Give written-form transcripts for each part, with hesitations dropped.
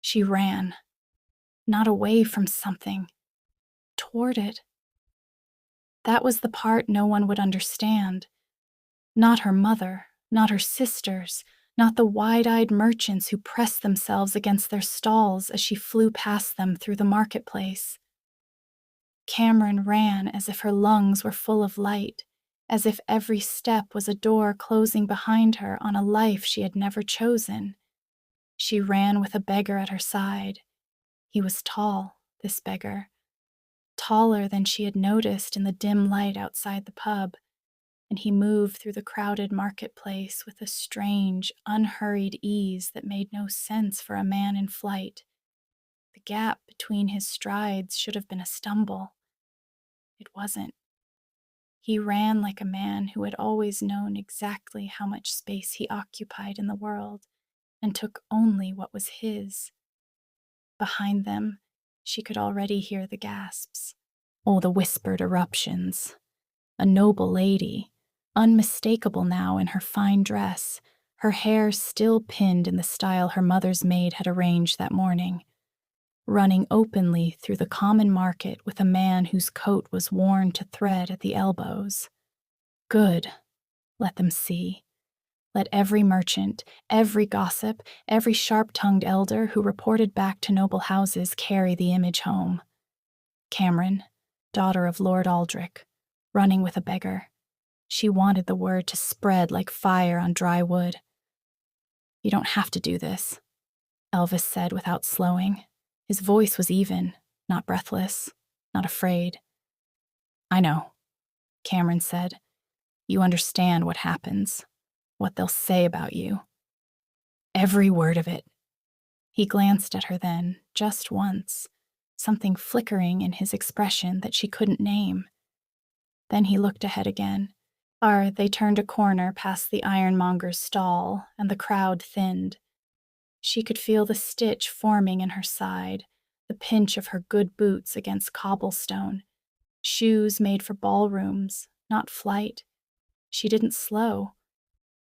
She ran, not away from something, toward it. That was the part no one would understand. Not her mother, not her sisters, not the wide-eyed merchants who pressed themselves against their stalls as she flew past them through the marketplace. Cameron ran as if her lungs were full of light, as if every step was a door closing behind her on a life she had never chosen. She ran with a beggar at her side. He was tall, this beggar, taller than she had noticed in the dim light outside the pub, and he moved through the crowded marketplace with a strange, unhurried ease that made no sense for a man in flight. The gap between his strides should have been a stumble. It wasn't. He ran like a man who had always known exactly how much space he occupied in the world and took only what was his. Behind them, she could already hear the gasps. Oh, the whispered eruptions. A noble lady, unmistakable now in her fine dress, her hair still pinned in the style her mother's maid had arranged that morning, running openly through the common market with a man whose coat was worn to thread at the elbows. Good. Let them see. Let every merchant, every gossip, every sharp-tongued elder who reported back to noble houses carry the image home. Cameron, daughter of Lord Aldrich, running with a beggar. She wanted the word to spread like fire on dry wood. You don't have to do this, Elvis said without slowing. His voice was even, not breathless, not afraid. I know, Cameron said. You understand what happens, what they'll say about you. Every word of it. He glanced at her then, just once, something flickering in his expression that she couldn't name. Then he looked ahead again. They turned a corner past the ironmonger's stall, and the crowd thinned. She could feel the stitch forming in her side, the pinch of her good boots against cobblestone, shoes made for ballrooms, not flight. She didn't slow.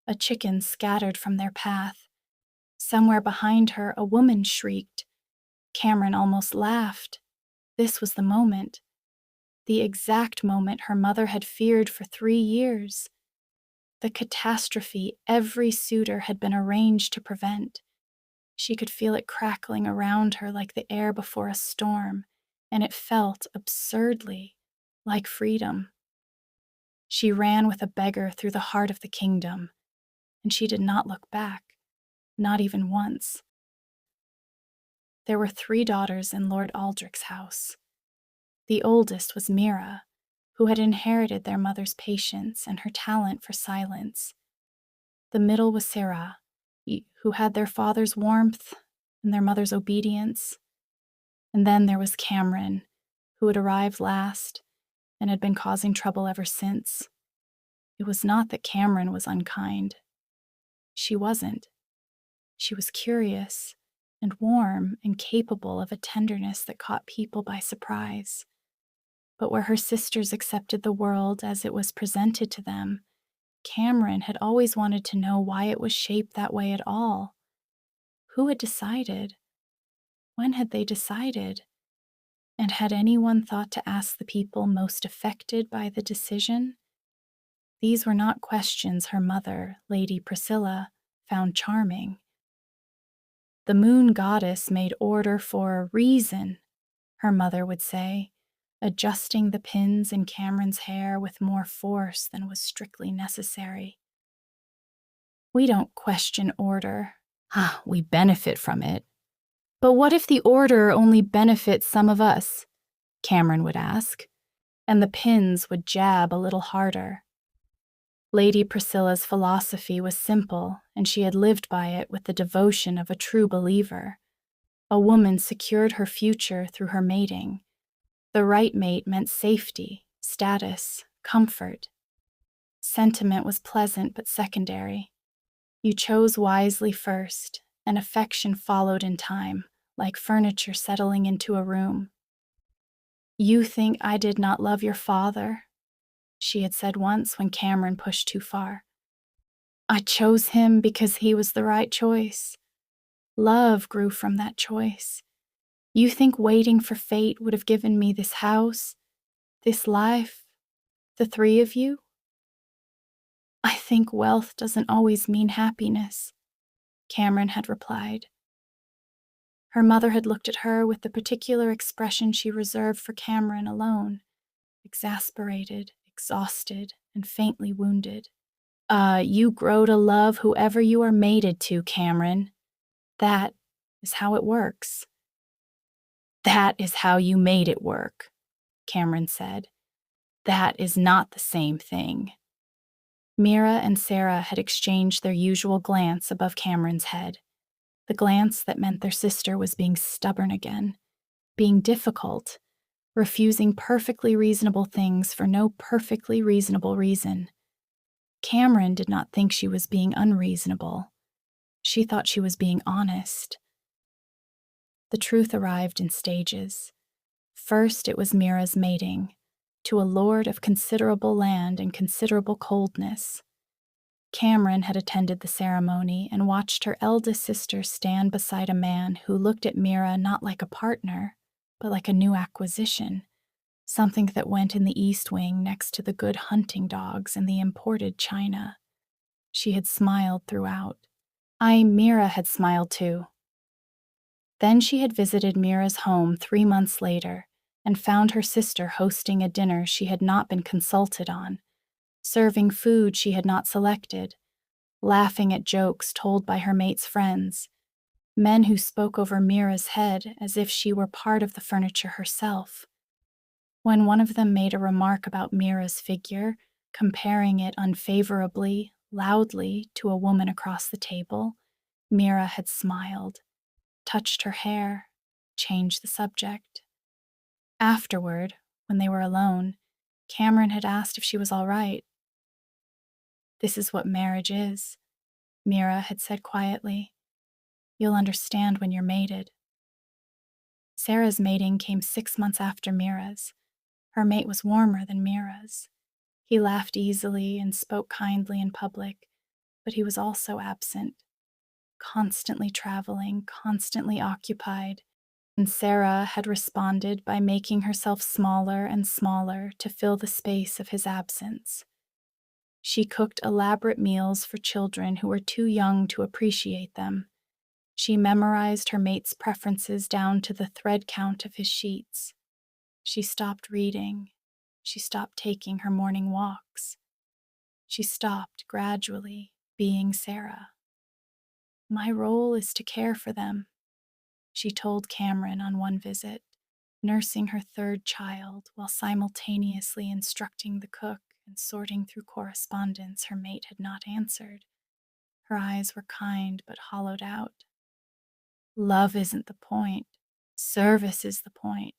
A chicken scattered from their path. Somewhere behind her, a woman shrieked. Cameron almost laughed. This was the moment. The exact moment her mother had feared for 3 years. The catastrophe every suitor had been arranged to prevent. She could feel it crackling around her like the air before a storm, and it felt absurdly like freedom. She ran with a beggar through the heart of the kingdom, and she did not look back, not even once. There were 3 daughters in Lord Aldrich's house. The oldest was Mira, who had inherited their mother's patience and her talent for silence. The middle was Sarah, who had their father's warmth and their mother's obedience. And then there was Cameron, who had arrived last and had been causing trouble ever since. It was not that Cameron was unkind. She wasn't. She was curious and warm and capable of a tenderness that caught people by surprise. But where her sisters accepted the world as it was presented to them, Cameron had always wanted to know why it was shaped that way at all. Who had decided? When had they decided? And had anyone thought to ask the people most affected by the decision? These were not questions her mother, Lady Priscilla, found charming. The moon goddess made order for a reason, her mother would say, adjusting the pins in Cameron's hair with more force than was strictly necessary. We don't question order. We benefit from it. But what if the order only benefits some of us? Cameron would ask, and the pins would jab a little harder. Lady Priscilla's philosophy was simple, and she had lived by it with the devotion of a true believer. A woman secured her future through her mating. The right mate meant safety, status, comfort. Sentiment was pleasant but secondary. You chose wisely first, and affection followed in time, like furniture settling into a room. You think I did not love your father? She had said once when Cameron pushed too far. I chose him because he was the right choice. Love grew from that choice. You think waiting for fate would have given me this house, this life, the three of you? I think wealth doesn't always mean happiness, Cameron had replied. Her mother had looked at her with the particular expression she reserved for Cameron alone, exasperated, exhausted, and faintly wounded. You grow to love whoever you are mated to, Cameron. That is how it works. That is how you made it work, Cameron said. That is not the same thing. Mira and Sarah had exchanged their usual glance above Cameron's head, the glance that meant their sister was being stubborn again, being difficult, refusing perfectly reasonable things for no perfectly reasonable reason. Cameron did not think she was being unreasonable. She thought she was being honest. The truth arrived in stages. First, it was Mira's mating, to a lord of considerable land and considerable coldness. Cameron had attended the ceremony and watched her eldest sister stand beside a man who looked at Mira not like a partner, but like a new acquisition, something that went in the East Wing next to the good hunting dogs and the imported china. She had smiled throughout. Mira had smiled too. Then she had visited Mira's home 3 months later and found her sister hosting a dinner she had not been consulted on, serving food she had not selected, laughing at jokes told by her mate's friends, men who spoke over Mira's head as if she were part of the furniture herself. When one of them made a remark about Mira's figure, comparing it unfavorably, loudly, to a woman across the table, Mira had smiled, touched her hair, changed the subject. Afterward, when they were alone, Cameron had asked if she was all right. "This is what marriage is," Mira had said quietly. "You'll understand when you're mated." Sarah's mating came 6 months after Mira's. Her mate was warmer than Mira's. He laughed easily and spoke kindly in public, but he was also absent, constantly traveling, constantly occupied, and Sarah had responded by making herself smaller and smaller to fill the space of his absence. She cooked elaborate meals for children who were too young to appreciate them. She memorized her mate's preferences down to the thread count of his sheets. She stopped reading. She stopped taking her morning walks. She stopped gradually being Sarah. "My role is to care for them," she told Cameron on one visit, nursing her third child while simultaneously instructing the cook and sorting through correspondence her mate had not answered. Her eyes were kind but hollowed out. "Love isn't the point. Service is the point.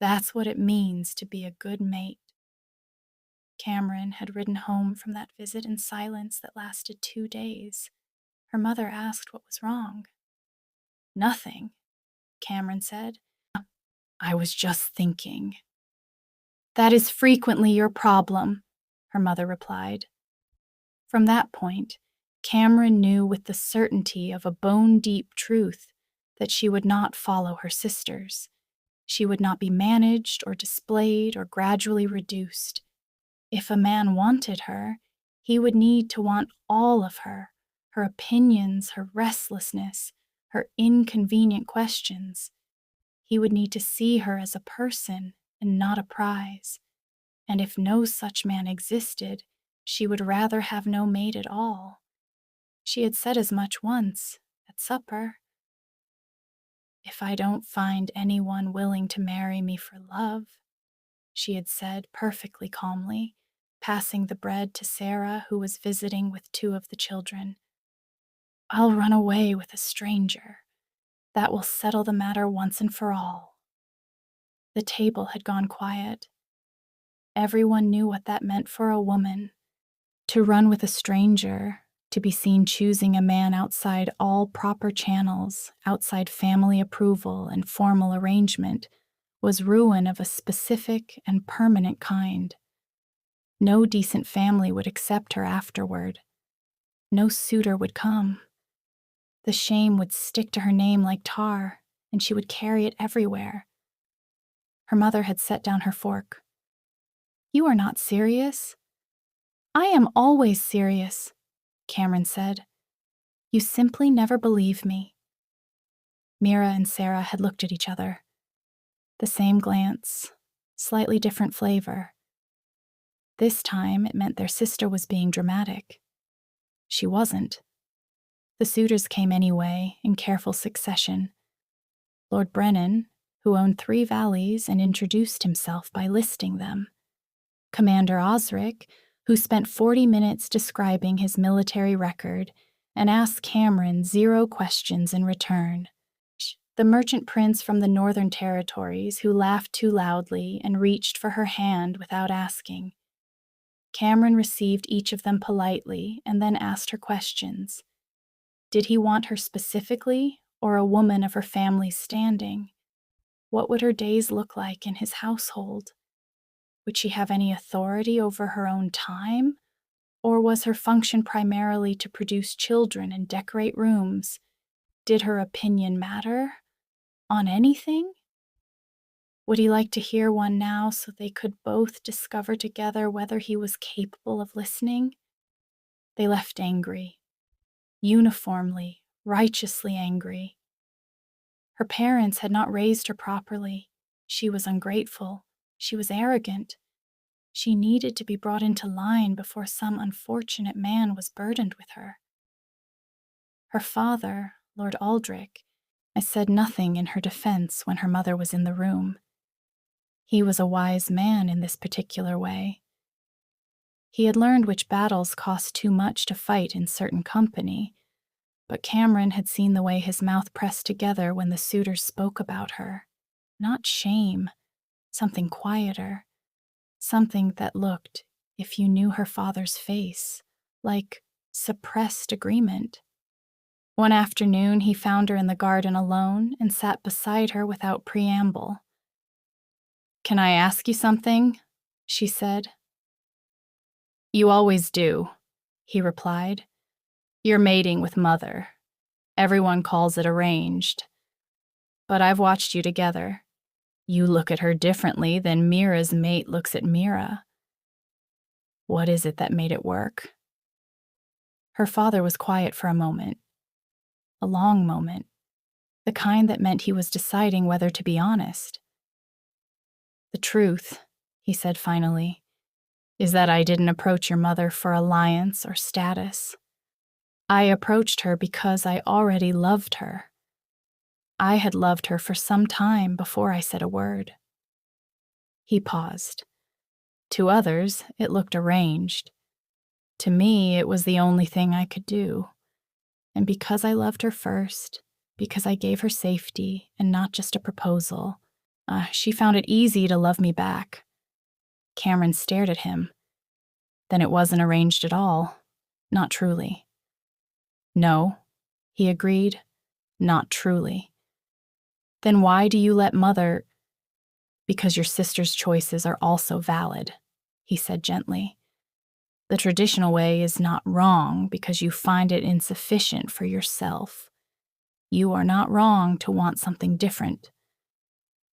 That's what it means to be a good mate." Cameron had ridden home from that visit in silence that lasted 2 days. Her mother asked what was wrong. "Nothing," Cameron said. "I was just thinking." "That is frequently your problem," her mother replied. From that point, Cameron knew with the certainty of a bone-deep truth that she would not follow her sisters. She would not be managed or displayed or gradually reduced. If a man wanted her, he would need to want all of her opinions, her restlessness, her inconvenient questions. He would need to see her as a person and not a prize. And if no such man existed, she would rather have no mate at all. She had said as much once, at supper. "If I don't find anyone willing to marry me for love," she had said perfectly calmly, passing the bread to Sarah, who was visiting with 2 of the children, "I'll run away with a stranger. That will settle the matter once and for all." The table had gone quiet. Everyone knew what that meant for a woman. To run with a stranger, to be seen choosing a man outside all proper channels, outside family approval and formal arrangement, was ruin of a specific and permanent kind. No decent family would accept her afterward. No suitor would come. The shame would stick to her name like tar, and she would carry it everywhere. Her mother had set down her fork. "You are not serious." "I am always serious," Cameron said. "You simply never believe me." Mira and Sarah had looked at each other. The same glance, slightly different flavor. This time it meant their sister was being dramatic. She wasn't. The suitors came anyway, in careful succession. Lord Brennan, who owned 3 valleys and introduced himself by listing them. Commander Osric, who spent 40 minutes describing his military record and asked Cameron 0 questions in return. The merchant prince from the Northern Territories who laughed too loudly and reached for her hand without asking. Cameron received each of them politely and then asked her questions. Did he want her specifically, or a woman of her family's standing? What would her days look like in his household? Would she have any authority over her own time? Or was her function primarily to produce children and decorate rooms? Did her opinion matter? On anything? Would he like to hear one now so they could both discover together whether he was capable of listening? They left angry. Uniformly, righteously angry. Her parents had not raised her properly. She was ungrateful. She was arrogant. She needed to be brought into line before some unfortunate man was burdened with her. Her father, Lord Aldrich, had said nothing in her defense when her mother was in the room. He was a wise man in this particular way. He had learned which battles cost too much to fight in certain company, but Cameron had seen the way his mouth pressed together when the suitors spoke about her. Not shame, something quieter, something that looked, if you knew her father's face, like suppressed agreement. One afternoon, he found her in the garden alone and sat beside her without preamble. "Can I ask you something?" she said. "You always do," he replied. "You're mating with Mother. Everyone calls it arranged. But I've watched you together. You look at her differently than Mira's mate looks at Mira. What is it that made it work?" Her father was quiet for a moment. A long moment. The kind that meant he was deciding whether to be honest. "The truth," he said finally, "is that I didn't approach your mother for alliance or status. I approached her because I already loved her. I had loved her for some time before I said a word." He paused. To others, it looked arranged. To me, it was the only thing I could do. And because I loved her first, because I gave her safety and not just a proposal, she found it easy to love me back. Cameron stared at him. Then it wasn't arranged at all. Not truly. "No," he agreed. "Not truly." "Then why do you let Mother—" "Because your sister's choices are also valid," he said gently. "The traditional way is not wrong because you find it insufficient for yourself. You are not wrong to want something different.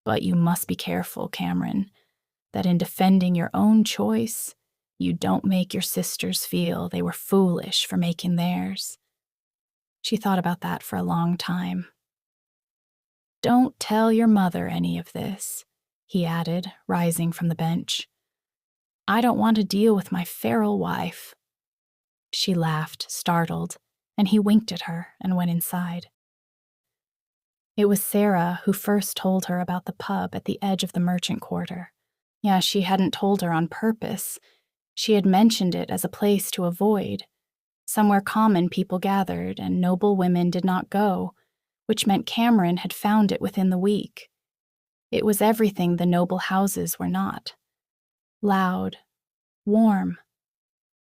But you must be careful, Cameron, that in defending your own choice, you don't make your sisters feel they were foolish for making theirs." She thought about that for a long time. "Don't tell your mother any of this," he added, rising from the bench. "I don't want to deal with my feral wife." She laughed, startled, and he winked at her and went inside. It was Sarah who first told her about the pub at the edge of the merchant quarter. Yeah, she hadn't told her on purpose. She had mentioned it as a place to avoid, somewhere common people gathered and noble women did not go, which meant Cameron had found it within the week. It was everything the noble houses were not. Loud, warm,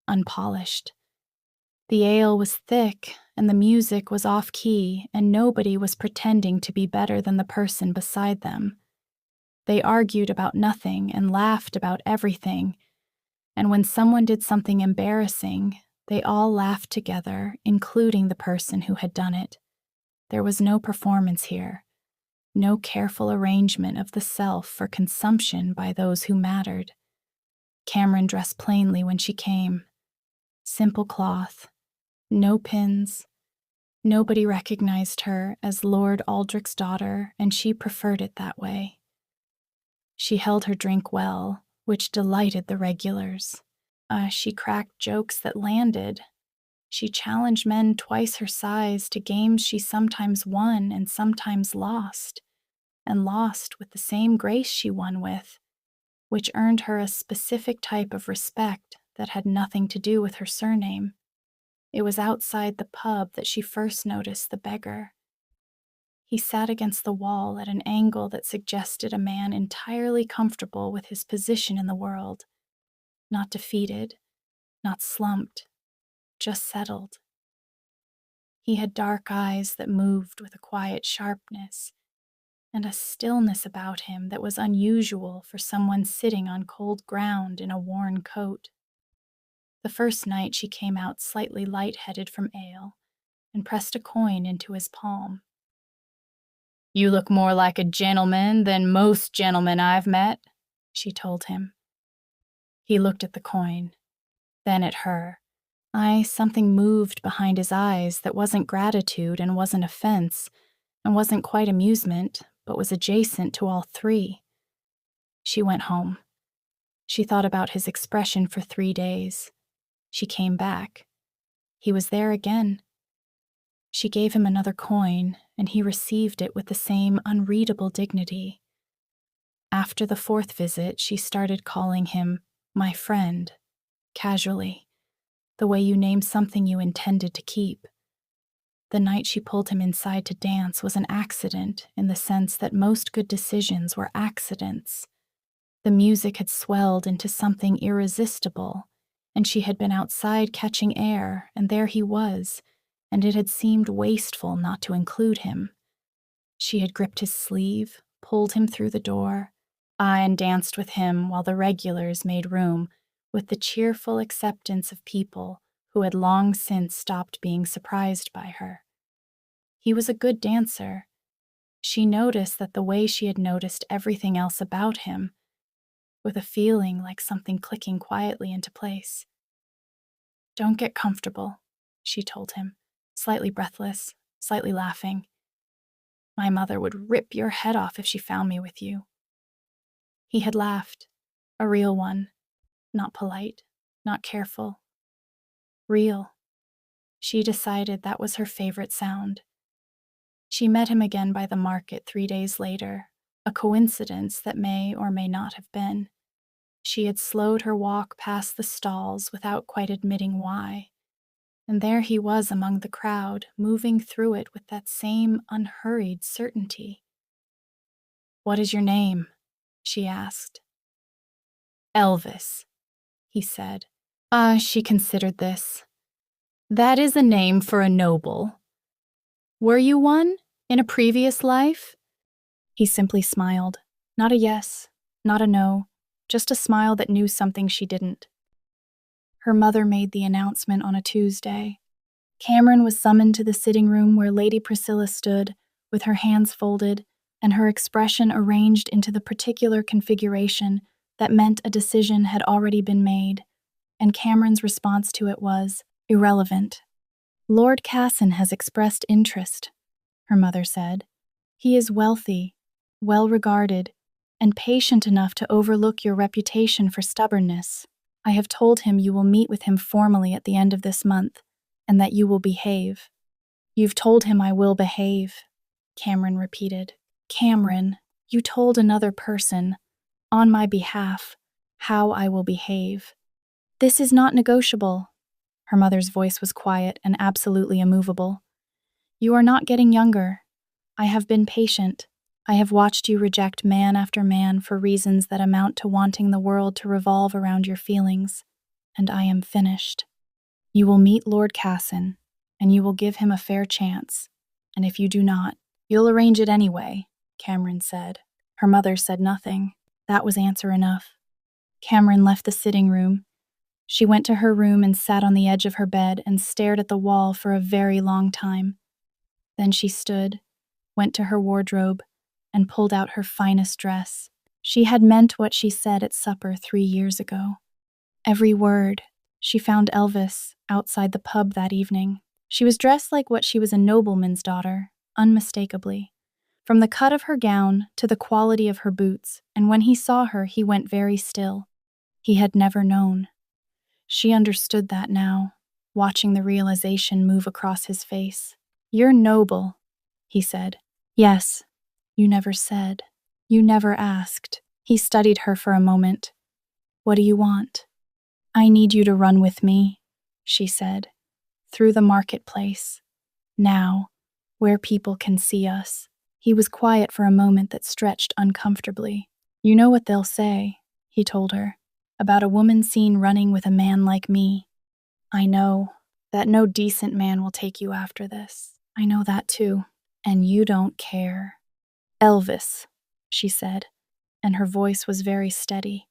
unpolished. The ale was thick, and the music was off-key, and nobody was pretending to be better than the person beside them. They argued about nothing and laughed about everything, and when someone did something embarrassing, they all laughed together, including the person who had done it. There was no performance here, no careful arrangement of the self for consumption by those who mattered. Cameron dressed plainly when she came. Simple cloth, no pins. Nobody recognized her as Lord Aldrich's daughter, and she preferred it that way. She held her drink well, which delighted the regulars. She cracked jokes that landed. She challenged men twice her size to games she sometimes won and sometimes lost, and lost with the same grace she won with, which earned her a specific type of respect that had nothing to do with her surname. It was outside the pub that she first noticed the beggar. He sat against the wall at an angle that suggested a man entirely comfortable with his position in the world, not defeated, not slumped, just settled. He had dark eyes that moved with a quiet sharpness, and a stillness about him that was unusual for someone sitting on cold ground in a worn coat. The first night she came out slightly light-headed from ale and pressed a coin into his palm. "You look more like a gentleman than most gentlemen I've met," she told him. He looked at the coin, then at her. Something moved behind his eyes that wasn't gratitude and wasn't offense and wasn't quite amusement, but was adjacent to all three. She went home. She thought about his expression for 3 days. She came back. He was there again. She gave him another coin, and he received it with the same unreadable dignity. After the 4th visit, she started calling him my friend, casually, the way you name something you intended to keep. The night she pulled him inside to dance was an accident in the sense that most good decisions were accidents. The music had swelled into something irresistible, and she had been outside catching air, and there he was, and it had seemed wasteful not to include him. She had gripped his sleeve, pulled him through the door, and danced with him while the regulars made room, with the cheerful acceptance of people who had long since stopped being surprised by her. He was a good dancer. She noticed that the way she had noticed everything else about him, with a feeling like something clicking quietly into place. "Don't get comfortable," she told him, slightly breathless, slightly laughing. "My mother would rip your head off if she found me with you." He had laughed, a real one, not polite, not careful. Real. She decided that was her favorite sound. She met him again by the market 3 days later, a coincidence that may or may not have been. She had slowed her walk past the stalls without quite admitting why, and there he was among the crowd, moving through it with that same unhurried certainty. "What is your name?" she asked. "Elvis," he said. She considered this. "That is a name for a noble. Were you one in a previous life?" He simply smiled. Not a yes, not a no, just a smile that knew something she didn't. Her mother made the announcement on a Tuesday. Cameron was summoned to the sitting room where Lady Priscilla stood, with her hands folded, and her expression arranged into the particular configuration that meant a decision had already been made, and Cameron's response to it was irrelevant. "Lord Casson has expressed interest," her mother said. "He is wealthy, well-regarded, and patient enough to overlook your reputation for stubbornness. I have told him you will meet with him formally at the end of this month, and that you will behave." "You've told him I will behave," Cameron repeated. "Cameron, you told another person, on my behalf, how I will behave. This is not negotiable." Her mother's voice was quiet and absolutely immovable. "You are not getting younger. I have been patient. I have watched you reject man after man for reasons that amount to wanting the world to revolve around your feelings, and I am finished. You will meet Lord Casson, and you will give him a fair chance, and if you do not, you'll arrange it anyway," Cameron said. Her mother said nothing. That was answer enough. Cameron left the sitting room. She went to her room and sat on the edge of her bed and stared at the wall for a very long time. Then she stood, went to her wardrobe, and pulled out her finest dress. She had meant what she said at supper 3 years ago. Every word. She found Elvis outside the pub that evening. She was dressed like what she was, a nobleman's daughter, unmistakably. From the cut of her gown to the quality of her boots, and when he saw her, he went very still. He had never known. She understood that now, watching the realization move across his face. "You're noble," he said. "Yes, you never said. You never asked." He studied her for a moment. "What do you want?" "I need you to run with me," she said, "through the marketplace. Now, where people can see us." He was quiet for a moment that stretched uncomfortably. "You know what they'll say," he told her, "about a woman seen running with a man like me. I know that no decent man will take you after this. I know that too. And you don't care." "Elvis," she said, and her voice was very steady.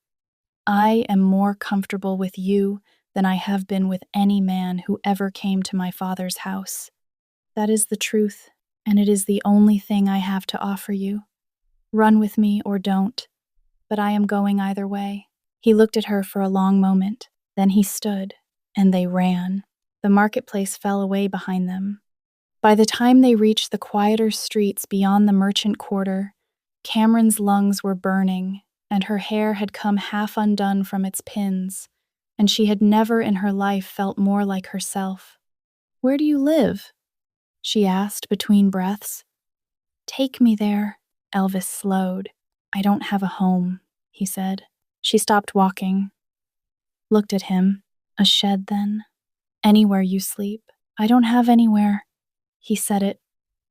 "I am more comfortable with you than I have been with any man who ever came to my father's house. That is the truth, and it is the only thing I have to offer you. Run with me or don't, but I am going either way." He looked at her for a long moment. Then he stood, and they ran. The marketplace fell away behind them. By the time they reached the quieter streets beyond the merchant quarter, Cameron's lungs were burning, and her hair had come half undone from its pins, and she had never in her life felt more like herself. "Where do you live?" she asked between breaths. "Take me there." Elvis slowed. "I don't have a home," he said. She stopped walking, looked at him. "A shed, then? Anywhere you sleep?" "I don't have anywhere." He said it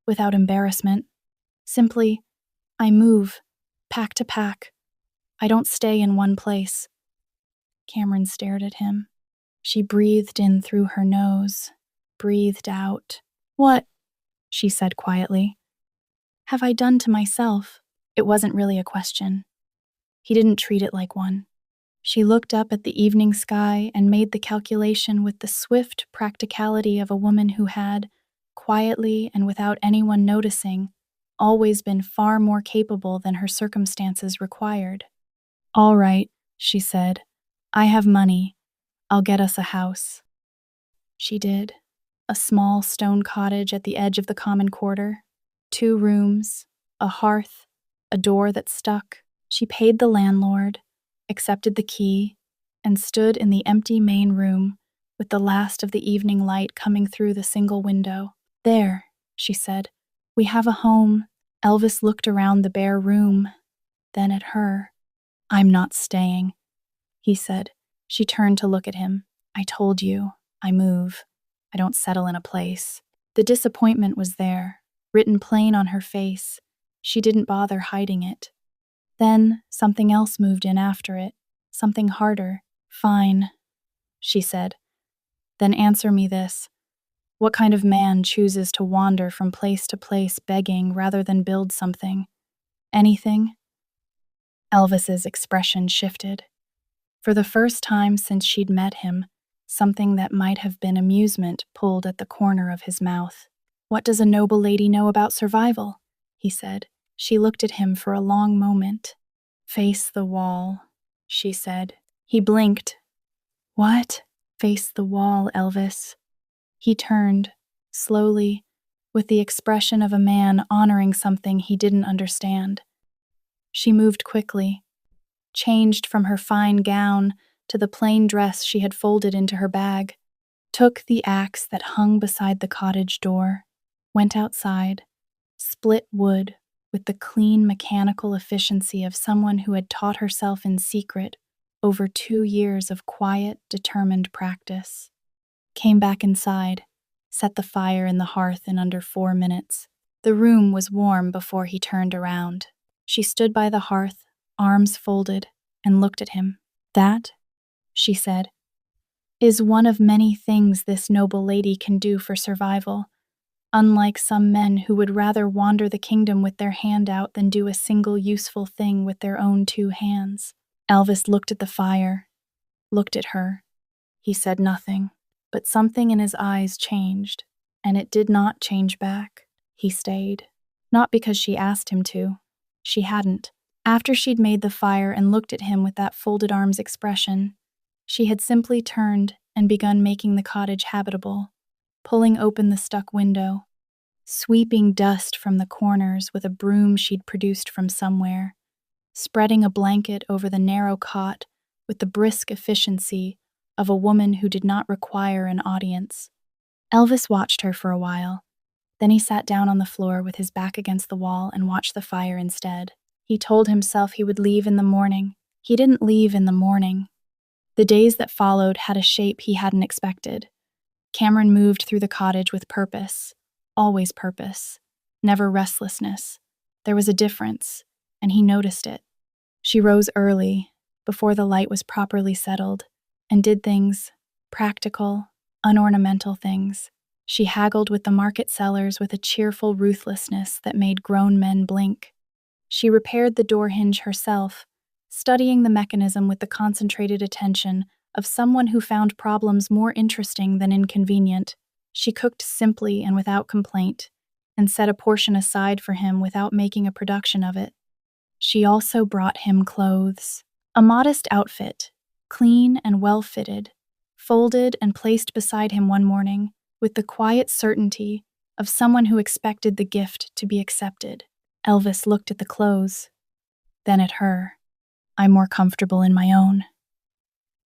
without embarrassment. Simply, "I move, pack to pack. I don't stay in one place." Cameron stared at him. She breathed in through her nose, breathed out. "What?" she said quietly. "Have I done to myself?" It wasn't really a question. He didn't treat it like one. She looked up at the evening sky and made the calculation with the swift practicality of a woman who had, quietly and without anyone noticing, always been far more capable than her circumstances required. "All right," she said. "I have money. I'll get us a house." She did. A small stone cottage at the edge of the common quarter. 2 rooms, a hearth, a door that stuck. She paid the landlord, accepted the key, and stood in the empty main room with the last of the evening light coming through the single window. "There," she said. "We have a home." Elvis looked around the bare room, then at her. "I'm not staying," he said. She turned to look at him. "I told you, I move. I don't settle in a place." The disappointment was there, written plain on her face. She didn't bother hiding it. Then something else moved in after it, something harder. "Fine," she said. "Then answer me this. What kind of man chooses to wander from place to place begging rather than build something? Anything?" Elvis's expression shifted. For the first time since she'd met him, something that might have been amusement pulled at the corner of his mouth. "What does a noble lady know about survival?" he said. She looked at him for a long moment. "Face the wall," she said. He blinked. "What?" "Face the wall, Elvis." He turned, slowly, with the expression of a man honoring something he didn't understand. She moved quickly, changed from her fine gown to the plain dress she had folded into her bag, took the axe that hung beside the cottage door, went outside, split wood with the clean mechanical efficiency of someone who had taught herself in secret over 2 years of quiet, determined practice. Came back inside, set the fire in the hearth in under 4 minutes. The room was warm before he turned around. She stood by the hearth, arms folded, and looked at him. "That," she said, "is one of many things this noble lady can do for survival, unlike some men who would rather wander the kingdom with their hand out than do a single useful thing with their own 2 hands. Elvis looked at the fire, looked at her. He said nothing, but something in his eyes changed, and it did not change back. He stayed. Not because she asked him to. She hadn't. After she'd made the fire and looked at him with that folded arms expression, she had simply turned and begun making the cottage habitable, pulling open the stuck window, sweeping dust from the corners with a broom she'd produced from somewhere, spreading a blanket over the narrow cot with the brisk efficiency of a woman who did not require an audience. Elvis watched her for a while. Then he sat down on the floor with his back against the wall and watched the fire instead. He told himself he would leave in the morning. He didn't leave in the morning. The days that followed had a shape he hadn't expected. Cameron moved through the cottage with purpose, always purpose, never restlessness. There was a difference, and he noticed it. She rose early, before the light was properly settled, and did things, practical, unornamental things. She haggled with the market sellers with a cheerful ruthlessness that made grown men blink. She repaired the door hinge herself, studying the mechanism with the concentrated attention of someone who found problems more interesting than inconvenient. She cooked simply and without complaint, and set a portion aside for him without making a production of it. She also brought him clothes. A modest outfit, clean and well-fitted, folded and placed beside him one morning, with the quiet certainty of someone who expected the gift to be accepted. Elvis looked at the clothes, then at her. "I'm more comfortable in my own,"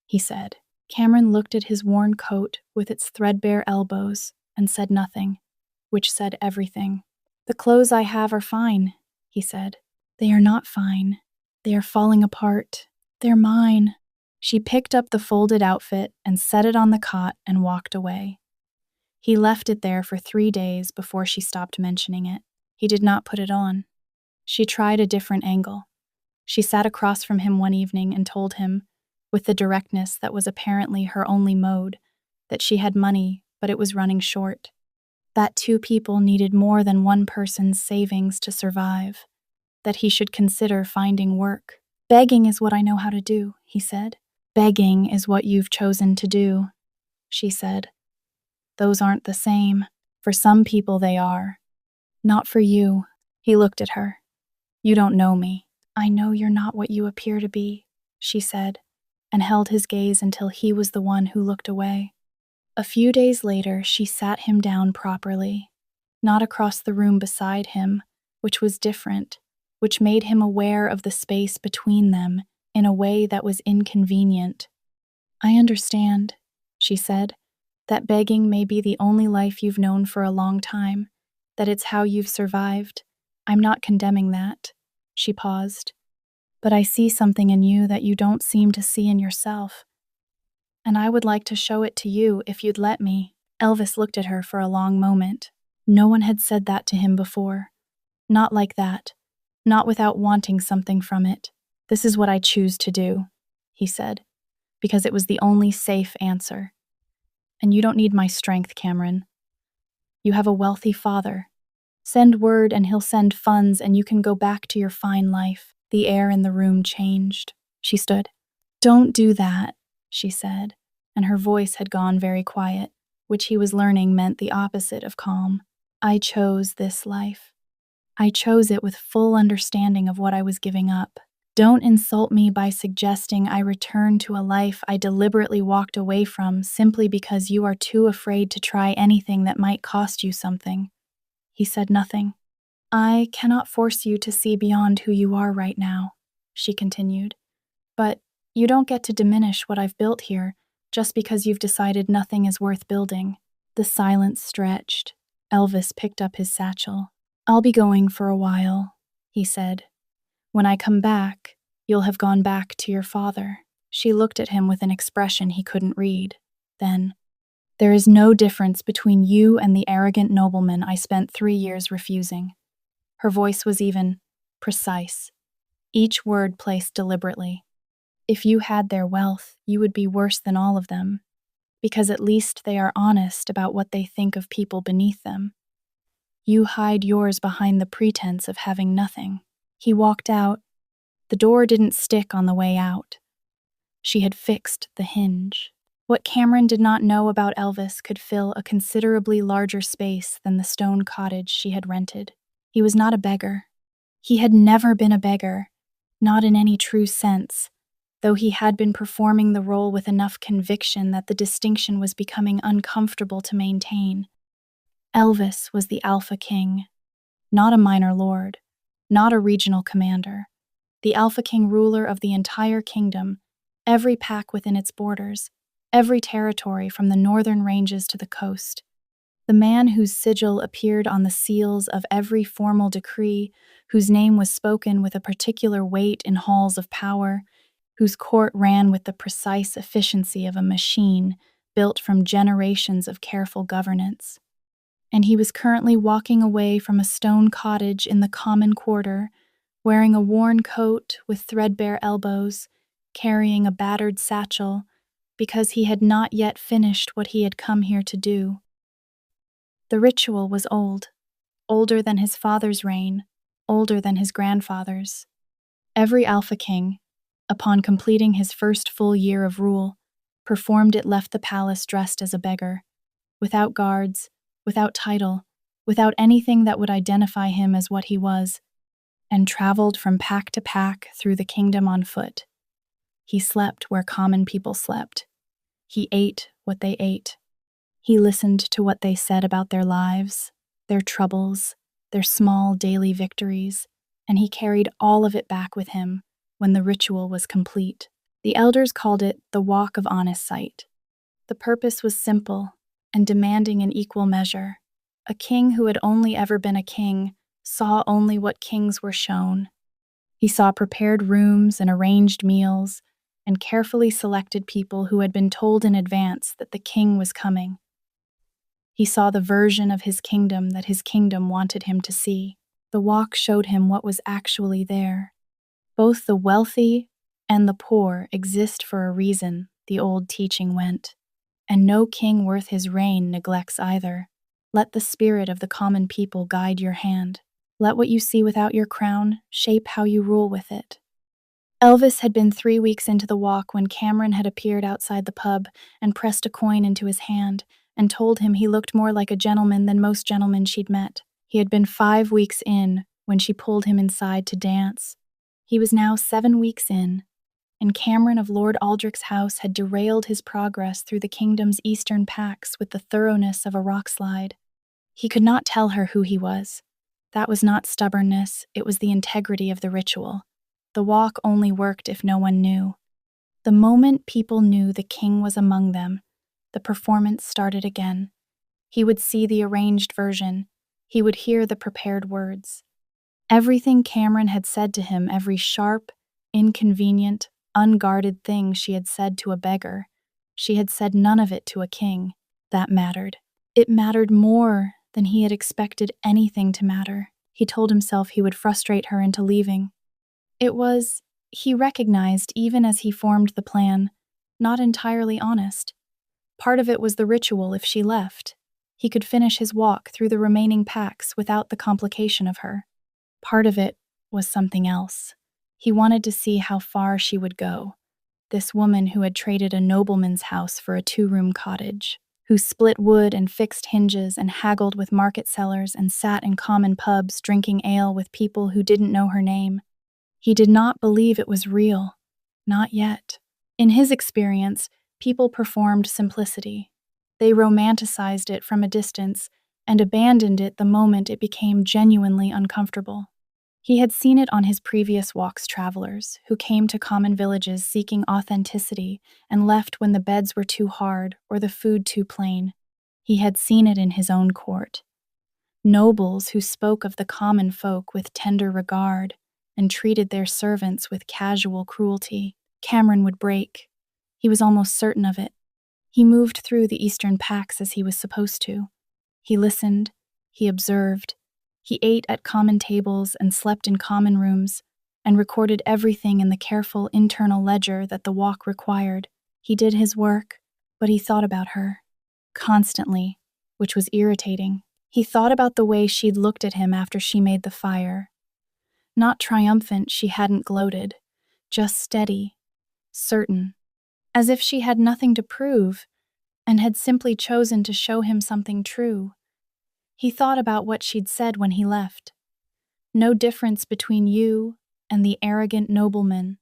he said. Cameron looked at his worn coat with its threadbare elbows and said nothing, which said everything. "The clothes I have are fine," he said. "They are not fine. They are falling apart. They're mine." She picked up the folded outfit and set it on the cot and walked away. He left it there for 3 days before she stopped mentioning it. He did not put it on. She tried a different angle. She sat across from him one evening and told him, with the directness that was apparently her only mode, that she had money, but it was running short. That 2 people needed more than one person's savings to survive. That he should consider finding work. "Begging is what I know how to do," he said. "Begging is what you've chosen to do," she said. "Those aren't the same. For some people they are. Not for you." He looked at her. "You don't know me." "I know you're not what you appear to be," she said, and held his gaze until he was the one who looked away. A few days later, she sat him down properly, not across the room beside him, which was different, which made him aware of the space between them in a way that was inconvenient. "I understand," she said, "that begging may be the only life you've known for a long time, that it's how you've survived. I'm not condemning that." She paused. "But I see something in you that you don't seem to see in yourself. And I would like to show it to you if you'd let me." Elvis looked at her for a long moment. No one had said that to him before. Not like that. Not without wanting something from it. "This is what I choose to do," he said, because it was the only safe answer. "And you don't need my strength, Cameron. You have a wealthy father. Send word and he'll send funds and you can go back to your fine life." The air in the room changed. She stood. "Don't do that," she said, and her voice had gone very quiet, which he was learning meant the opposite of calm. "I chose this life. I chose it with full understanding of what I was giving up. Don't insult me by suggesting I return to a life I deliberately walked away from simply because you are too afraid to try anything that might cost you something." He said nothing. "I cannot force you to see beyond who you are right now," she continued. "But you don't get to diminish what I've built here just because you've decided nothing is worth building." The silence stretched. Elvis picked up his satchel. "I'll be going for a while," he said. "When I come back, you'll have gone back to your father." She looked at him with an expression he couldn't read. Then, "There is no difference between you and the arrogant nobleman I spent 3 years refusing." Her voice was even, precise, each word placed deliberately. "If you had their wealth, you would be worse than all of them, because at least they are honest about what they think of people beneath them. You hide yours behind the pretense of having nothing." He walked out. The door didn't stick on the way out. She had fixed the hinge. What Cameron did not know about Elvis could fill a considerably larger space than the stone cottage she had rented. He was not a beggar. He had never been a beggar, not in any true sense, though he had been performing the role with enough conviction that the distinction was becoming uncomfortable to maintain. Elvis was the Alpha King, not a minor lord, not a regional commander. The Alpha King, ruler of the entire kingdom, every pack within its borders, every territory from the northern ranges to the coast. The man whose sigil appeared on the seals of every formal decree, whose name was spoken with a particular weight in halls of power, whose court ran with the precise efficiency of a machine built from generations of careful governance. And he was currently walking away from a stone cottage in the common quarter, wearing a worn coat with threadbare elbows, carrying a battered satchel, because he had not yet finished what he had come here to do. The ritual was old, older than his father's reign, older than his grandfather's. Every Alpha King, upon completing his first full year of rule, performed it, left the palace dressed as a beggar, without guards, without title, without anything that would identify him as what he was, and traveled from pack to pack through the kingdom on foot. He slept where common people slept. He ate what they ate. He listened to what they said about their lives, their troubles, their small daily victories, and he carried all of it back with him when the ritual was complete. The elders called it the Walk of Honest Sight. The purpose was simple and demanding in equal measure. A king who had only ever been a king saw only what kings were shown. He saw prepared rooms and arranged meals, and carefully selected people who had been told in advance that the king was coming. He saw the version of his kingdom that his kingdom wanted him to see. The walk showed him what was actually there. Both the wealthy and the poor exist for a reason, the old teaching went, and no king worth his reign neglects either. Let the spirit of the common people guide your hand. Let what you see without your crown shape how you rule with it. Elvis had been 3 weeks into the walk when Cameron had appeared outside the pub and pressed a coin into his hand and told him he looked more like a gentleman than most gentlemen she'd met. He had been 5 weeks in when she pulled him inside to dance. He was now 7 weeks in, and Cameron of Lord Aldrich's house had derailed his progress through the kingdom's eastern packs with the thoroughness of a rock slide. He could not tell her who he was. That was not stubbornness, it was the integrity of the ritual. The walk only worked if no one knew. The moment people knew the king was among them, the performance started again. He would see the arranged version. He would hear the prepared words. Everything Cameron had said to him, every sharp, inconvenient, unguarded thing she had said to a beggar, she had said none of it to a king. That mattered. It mattered more than he had expected anything to matter. He told himself he would frustrate her into leaving. It was, he recognized even as he formed the plan, not entirely honest. Part of it was the ritual. If she left, he could finish his walk through the remaining packs without the complication of her. Part of it was something else. He wanted to see how far she would go. This woman who had traded a nobleman's house for a 2-room cottage, who split wood and fixed hinges and haggled with market sellers and sat in common pubs drinking ale with people who didn't know her name. He did not believe it was real. Not yet. In his experience, people performed simplicity. They romanticized it from a distance and abandoned it the moment it became genuinely uncomfortable. He had seen it on his previous walks, travelers who came to common villages seeking authenticity and left when the beds were too hard or the food too plain. He had seen it in his own court. Nobles who spoke of the common folk with tender regard and treated their servants with casual cruelty. Cameron would break. He was almost certain of it. He moved through the eastern packs as he was supposed to. He listened. He observed. He ate at common tables and slept in common rooms, and recorded everything in the careful internal ledger that the walk required. He did his work, but he thought about her. Constantly, which was irritating. He thought about the way she'd looked at him after she made the fire. Not triumphant, she hadn't gloated, just steady, certain. as if she had nothing to prove and had simply chosen to show him something true. He thought about what she'd said when he left. No difference between you and the arrogant nobleman.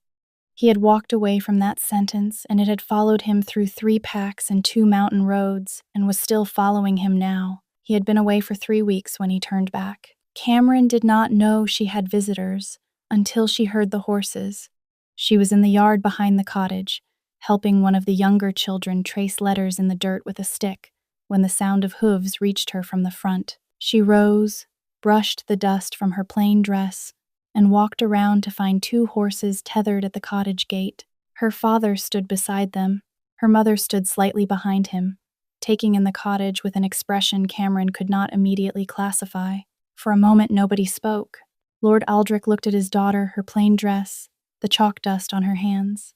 He had walked away from that sentence, and it had followed him through 3 packs and 2 mountain roads, and was still following him now. He had been away for 3 weeks when he turned back. Cameron did not know she had visitors until she heard the horses. She was in the yard behind the cottage, helping one of the younger children trace letters in the dirt with a stick, when the sound of hooves reached her from the front. She rose, brushed the dust from her plain dress, and walked around to find 2 horses tethered at the cottage gate. Her father stood beside them. Her mother stood slightly behind him, taking in the cottage with an expression Cameron could not immediately classify. For a moment, nobody spoke. Lord Aldrich looked at his daughter, her plain dress, the chalk dust on her hands,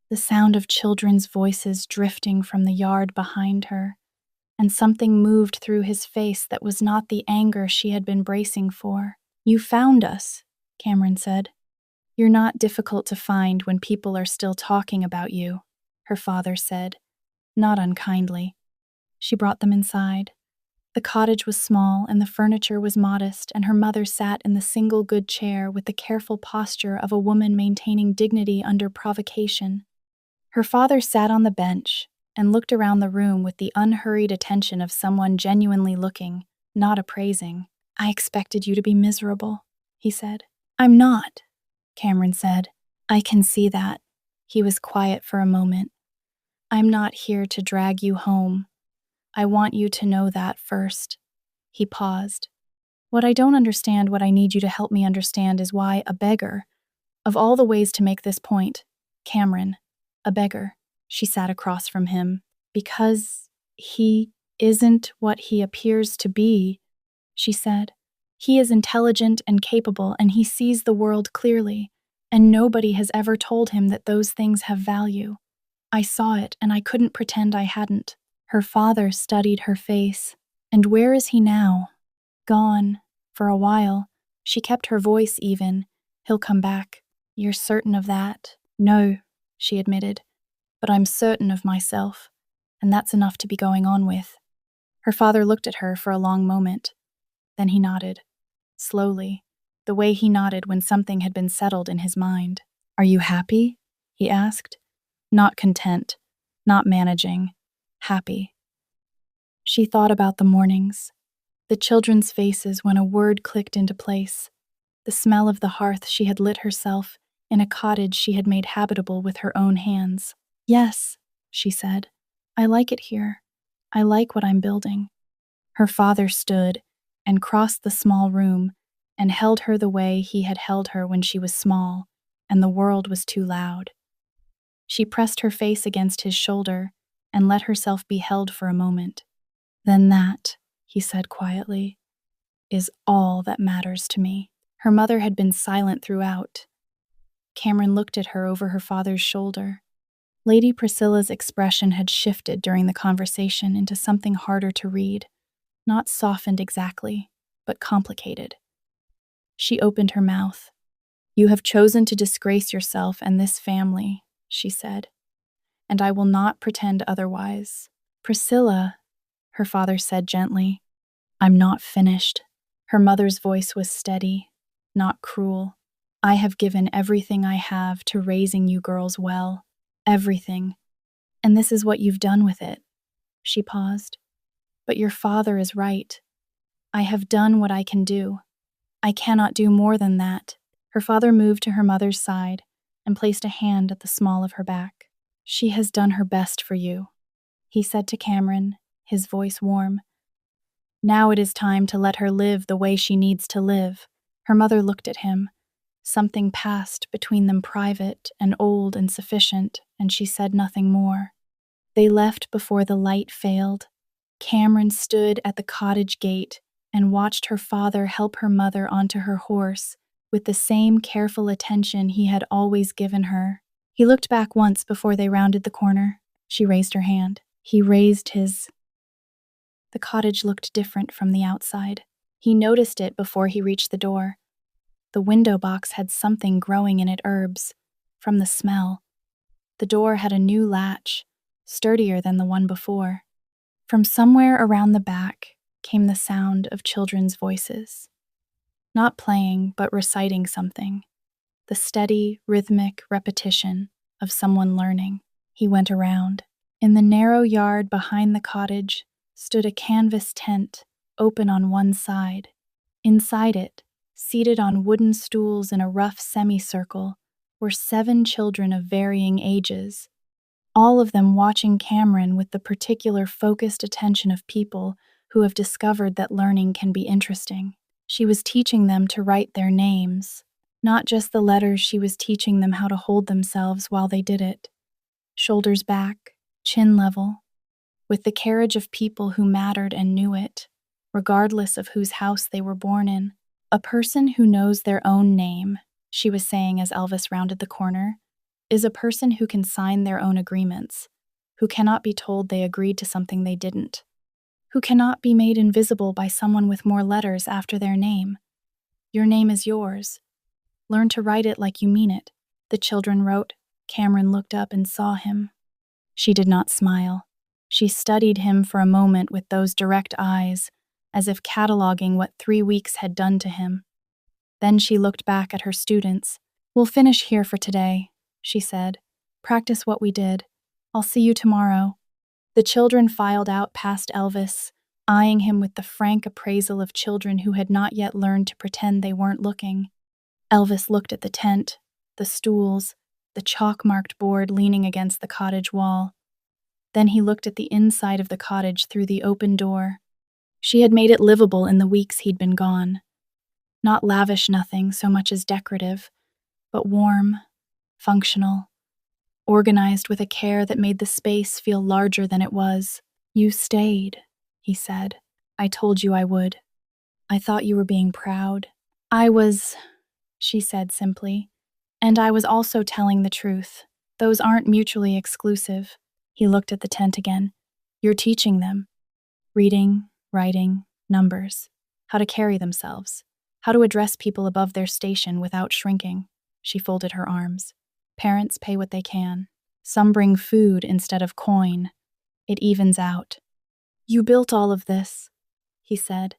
the sound of children's voices drifting from the yard behind her, and something moved through his face that was not the anger she had been bracing for. "You found us," Cameron said. "You're not difficult to find when people are still talking about you," her father said, not unkindly. She brought them inside. The cottage was small and the furniture was modest, and her mother sat in the single good chair with the careful posture of a woman maintaining dignity under provocation. Her father sat on the bench and looked around the room with the unhurried attention of someone genuinely looking, not appraising. "I expected you to be miserable," he said. "I'm not," Cameron said. "I can see that." He was quiet for a moment. "I'm not here to drag you home. I want you to know that first." He paused. "What I don't understand, what I need you to help me understand, is why a beggar, of all the ways to make this point, Cameron, a beggar." She sat across from him. "Because he isn't what he appears to be," she said. "He is intelligent and capable, and he sees the world clearly, and nobody has ever told him that those things have value. I saw it, and I couldn't pretend I hadn't." Her father studied her face. "And where is he now?" "Gone. For a while." She kept her voice even. "He'll come back." "You're certain of that?" "No," she admitted. "But I'm certain of myself, and that's enough to be going on with." Her father looked at her for a long moment. Then he nodded. Slowly, the way he nodded when something had been settled in his mind. "Are you happy?" he asked. "Not content, not managing. Happy." She thought about the mornings, the children's faces when a word clicked into place, the smell of the hearth she had lit herself in a cottage she had made habitable with her own hands. "Yes," she said. "I like it here. I like what I'm building." Her father stood and crossed the small room and held her the way he had held her when she was small and the world was too loud. She pressed her face against his shoulder and let herself be held for a moment. "Then that," he said quietly, "is all that matters to me." Her mother had been silent throughout. Cameron looked at her over her father's shoulder. Lady Priscilla's expression had shifted during the conversation into something harder to read, not softened exactly, but complicated. She opened her mouth. "You have chosen to disgrace yourself and this family," she said, "and I will not pretend otherwise." "Priscilla," her father said gently. "I'm not finished." Her mother's voice was steady, not cruel. "I have given everything I have to raising you girls well. Everything. And this is what you've done with it." She paused. "But your father is right. I have done what I can do. I cannot do more than that." Her father moved to her mother's side and placed a hand at the small of her back. "She has done her best for you," he said to Cameron, his voice warm. "Now it is time to let her live the way she needs to live." Her mother looked at him. Something passed between them, private and old and sufficient, and she said nothing more. They left before the light failed. Cameron stood at the cottage gate and watched her father help her mother onto her horse with the same careful attention he had always given her. He looked back once before they rounded the corner. She raised her hand. He raised his. The cottage looked different from the outside. He noticed it before he reached the door. The window box had something growing in it, herbs, from the smell. The door had a new latch, sturdier than the one before. From somewhere around the back came the sound of children's voices. Not playing, but reciting something. The steady, rhythmic repetition of someone learning. He went around. In the narrow yard behind the cottage stood a canvas tent, open on one side. Inside it, seated on wooden stools in a rough semicircle, were 7 children of varying ages, all of them watching Cameron with the particular focused attention of people who have discovered that learning can be interesting. She was teaching them to write their names. Not just the letters, she was teaching them how to hold themselves while they did it. Shoulders back, chin level, with the carriage of people who mattered and knew it, regardless of whose house they were born in. A person who knows their own name, she was saying as Elvis rounded the corner, is a person who can sign their own agreements, who cannot be told they agreed to something they didn't, who cannot be made invisible by someone with more letters after their name. Your name is yours. Learn to write it like you mean it. The children wrote. Cameron looked up and saw him. She did not smile. She studied him for a moment with those direct eyes, as if cataloging what 3 weeks had done to him. Then she looked back at her students. "We'll finish here for today," she said. "Practice what we did. I'll see you tomorrow." The children filed out past Elvis, eyeing him with the frank appraisal of children who had not yet learned to pretend they weren't looking. Elvis looked at the tent, the stools, the chalk-marked board leaning against the cottage wall. Then he looked at the inside of the cottage through the open door. She had made it livable in the weeks he'd been gone. Not lavish nothing so much as decorative, but warm, functional, organized with a care that made the space feel larger than it was. "You stayed," he said. "I told you I would. I thought you were being proud." "I was," she said simply. "And I was also telling the truth. Those aren't mutually exclusive." He looked at the tent again. "You're teaching them. Reading, writing, numbers. How to carry themselves. How to address people above their station without shrinking." She folded her arms. "Parents pay what they can. Some bring food instead of coin. It evens out." "You built all of this," he said,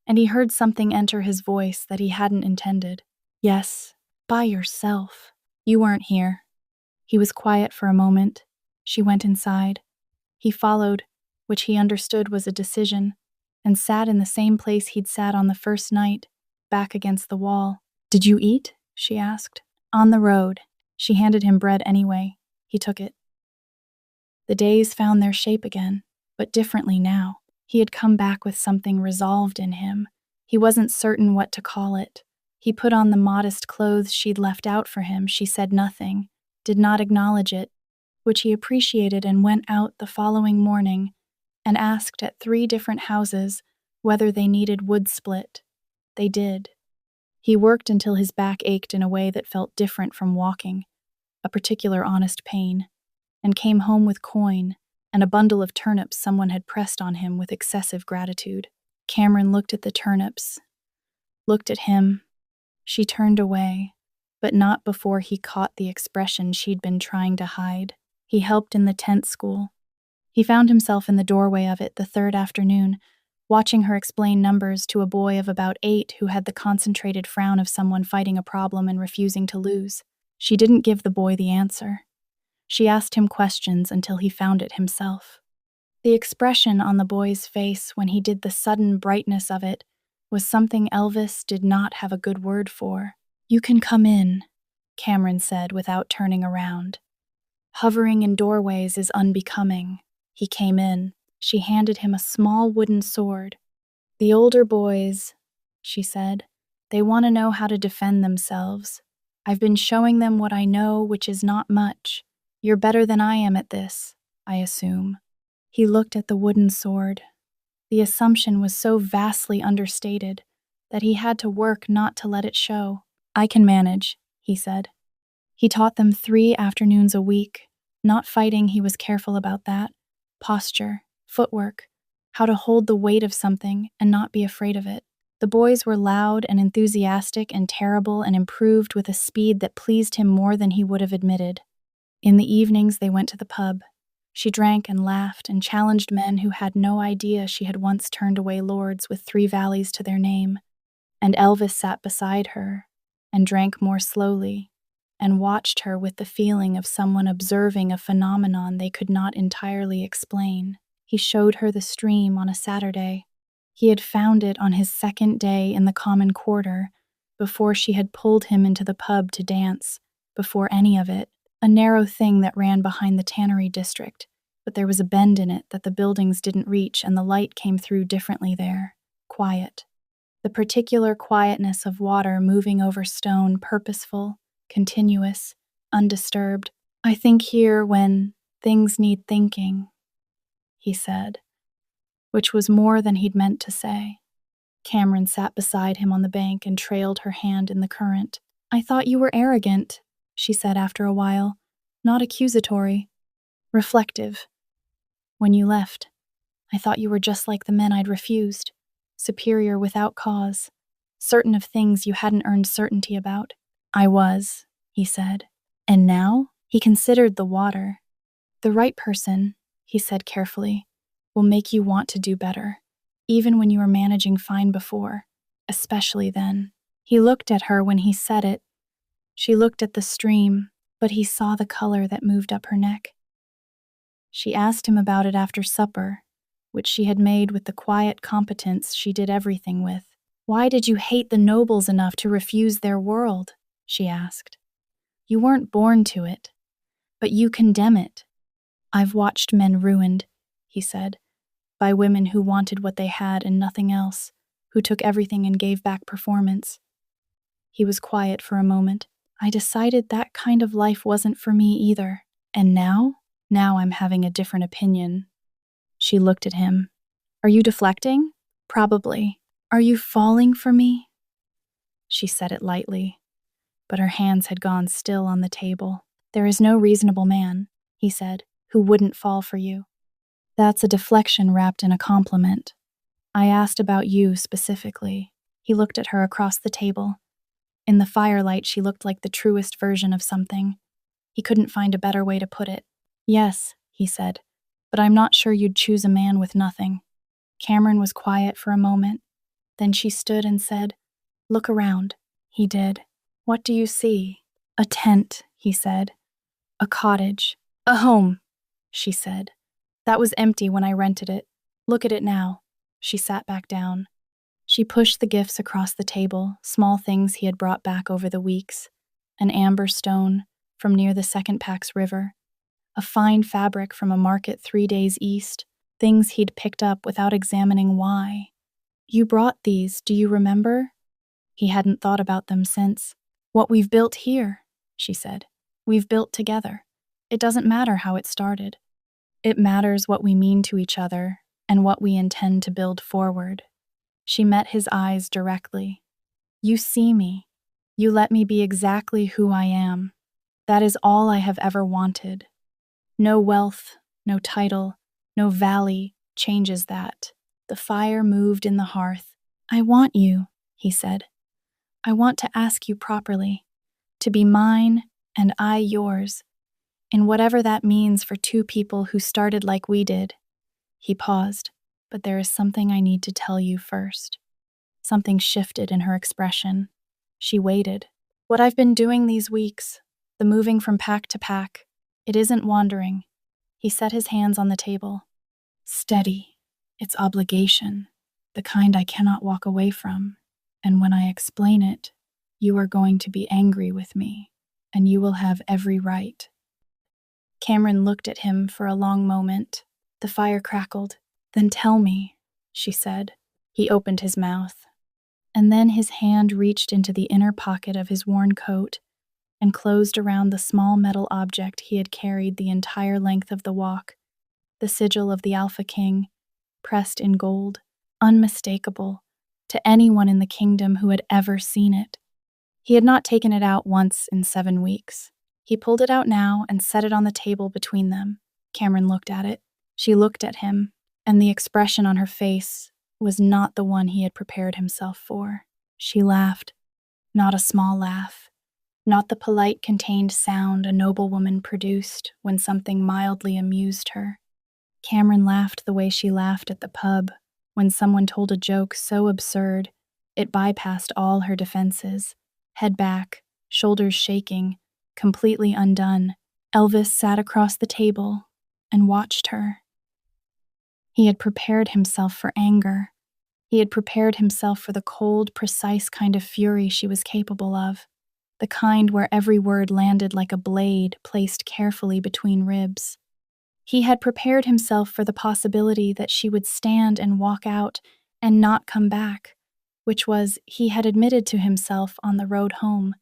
and he heard something enter his voice that he hadn't intended. "Yes, by yourself. You weren't here." He was quiet for a moment. She went inside. He followed, which he understood was a decision, and sat in the same place he'd sat on the first night, back against the wall. "Did you eat?" she asked. "On the road." She handed him bread anyway. He took it. The days found their shape again, but differently now. He had come back with something resolved in him. He wasn't certain what to call it. He put on the modest clothes she'd left out for him. She said nothing, did not acknowledge it, which he appreciated, and went out the following morning and asked at 3 different houses whether they needed wood split. They did. He worked until his back ached in a way that felt different from walking, a particular honest pain, and came home with coin and a bundle of turnips someone had pressed on him with excessive gratitude. Cameron looked at the turnips, looked at him. She turned away, but not before he caught the expression she'd been trying to hide. He helped in the tent school. He found himself in the doorway of it the 3rd afternoon, watching her explain numbers to a boy of about 8 who had the concentrated frown of someone fighting a problem and refusing to lose. She didn't give the boy the answer. She asked him questions until he found it himself. The expression on the boy's face when he did the sudden brightness of it was something Elvis did not have a good word for. "You can come in," Cameron said without turning around. "Hovering in doorways is unbecoming." He came in. She handed him a small wooden sword. "The older boys," she said, "they want to know how to defend themselves. I've been showing them what I know, which is not much. You're better than I am at this, I assume." He looked at the wooden sword. The assumption was so vastly understated that he had to work not to let it show. "I can manage," he said. He taught them 3 afternoons a week. Not fighting, he was careful about that. Posture, footwork, how to hold the weight of something and not be afraid of it. The boys were loud and enthusiastic and terrible and improved with a speed that pleased him more than he would have admitted. In the evenings, they went to the pub. She drank and laughed and challenged men who had no idea she had once turned away lords with 3 valleys to their name. And Elvis sat beside her and drank more slowly and watched her with the feeling of someone observing a phenomenon they could not entirely explain. He showed her the stream on a Saturday. He had found it on his second day in the common quarter, before she had pulled him into the pub to dance, before any of it, a narrow thing that ran behind the tannery district, but there was a bend in it that the buildings didn't reach and the light came through differently there, quiet. The particular quietness of water moving over stone, purposeful, continuous, undisturbed. "I think here when things need thinking," he said, which was more than he'd meant to say. Cameron sat beside him on the bank and trailed her hand in the current. "I thought you were arrogant," she said after a while, not accusatory, reflective. "When you left, I thought you were just like the men I'd refused, superior without cause, certain of things you hadn't earned certainty about." "I was," he said. "And now?" He considered the water. "The right person," he said carefully, "will make you want to do better, even when you were managing fine before, especially then." He looked at her when he said it. She looked at the stream, but he saw the color that moved up her neck. She asked him about it after supper, which she had made with the quiet competence she did everything with. "Why did you hate the nobles enough to refuse their world?" she asked. "You weren't born to it, but you condemn it." "I've watched men ruined," he said, "by women who wanted what they had and nothing else, who took everything and gave back performance." He was quiet for a moment. "I decided that kind of life wasn't for me either. And now? Now I'm having a different opinion." She looked at him. "Are you deflecting?" "Probably." "Are you falling for me?" She said it lightly, but her hands had gone still on the table. "There is no reasonable man," he said, "who wouldn't fall for you." "That's a deflection wrapped in a compliment. I asked about you specifically." He looked at her across the table. In the firelight, she looked like the truest version of something. He couldn't find a better way to put it. "Yes," he said, "but I'm not sure you'd choose a man with nothing." Cameron was quiet for a moment. Then she stood and said, "Look around." He did. "What do you see?" "A tent," he said. "A cottage." "A home," she said. "That was empty when I rented it. Look at it now." She sat back down. She pushed the gifts across the table, small things he had brought back over the weeks. An amber stone from near the Second Pax River, a fine fabric from a market 3 days east, things he'd picked up without examining why. "You brought these, do you remember?" He hadn't thought about them since. "What we've built here," she said. "We've built together. It doesn't matter how it started. It matters what we mean to each other and what we intend to build forward." She met his eyes directly. "You see me. You let me be exactly who I am. That is all I have ever wanted. No wealth, no title, no valley changes that." The fire moved in the hearth. "I want you," he said. "I want to ask you properly, to be mine and I yours, in whatever that means for 2 people who started like we did." He paused. "But there is something I need to tell you first." Something shifted in her expression. She waited. "What I've been doing these weeks, the moving from pack to pack, it isn't wandering." He set his hands on the table. "Steady. It's obligation, the kind I cannot walk away from. And when I explain it, you are going to be angry with me, and you will have every right." Cameron looked at him for a long moment. The fire crackled. "Then tell me," she said. He opened his mouth. And then his hand reached into the inner pocket of his worn coat and closed around the small metal object he had carried the entire length of the walk, the sigil of the Alpha King, pressed in gold, unmistakable to anyone in the kingdom who had ever seen it. He had not taken it out once in 7 weeks. He pulled it out now and set it on the table between them. Cameron looked at it. She looked at him, and the expression on her face was not the one he had prepared himself for. She laughed. Not a small laugh. not the polite, contained sound a noblewoman produced when something mildly amused her. Cameron laughed the way she laughed at the pub when someone told a joke so absurd it bypassed all her defenses. Head back, shoulders shaking, completely undone, Elvis sat across the table and watched her. He had prepared himself for anger. He had prepared himself for the cold, precise kind of fury she was capable of, the kind where every word landed like a blade placed carefully between ribs. He had prepared himself for the possibility that she would stand and walk out and not come back, which was, he had admitted to himself on the road home,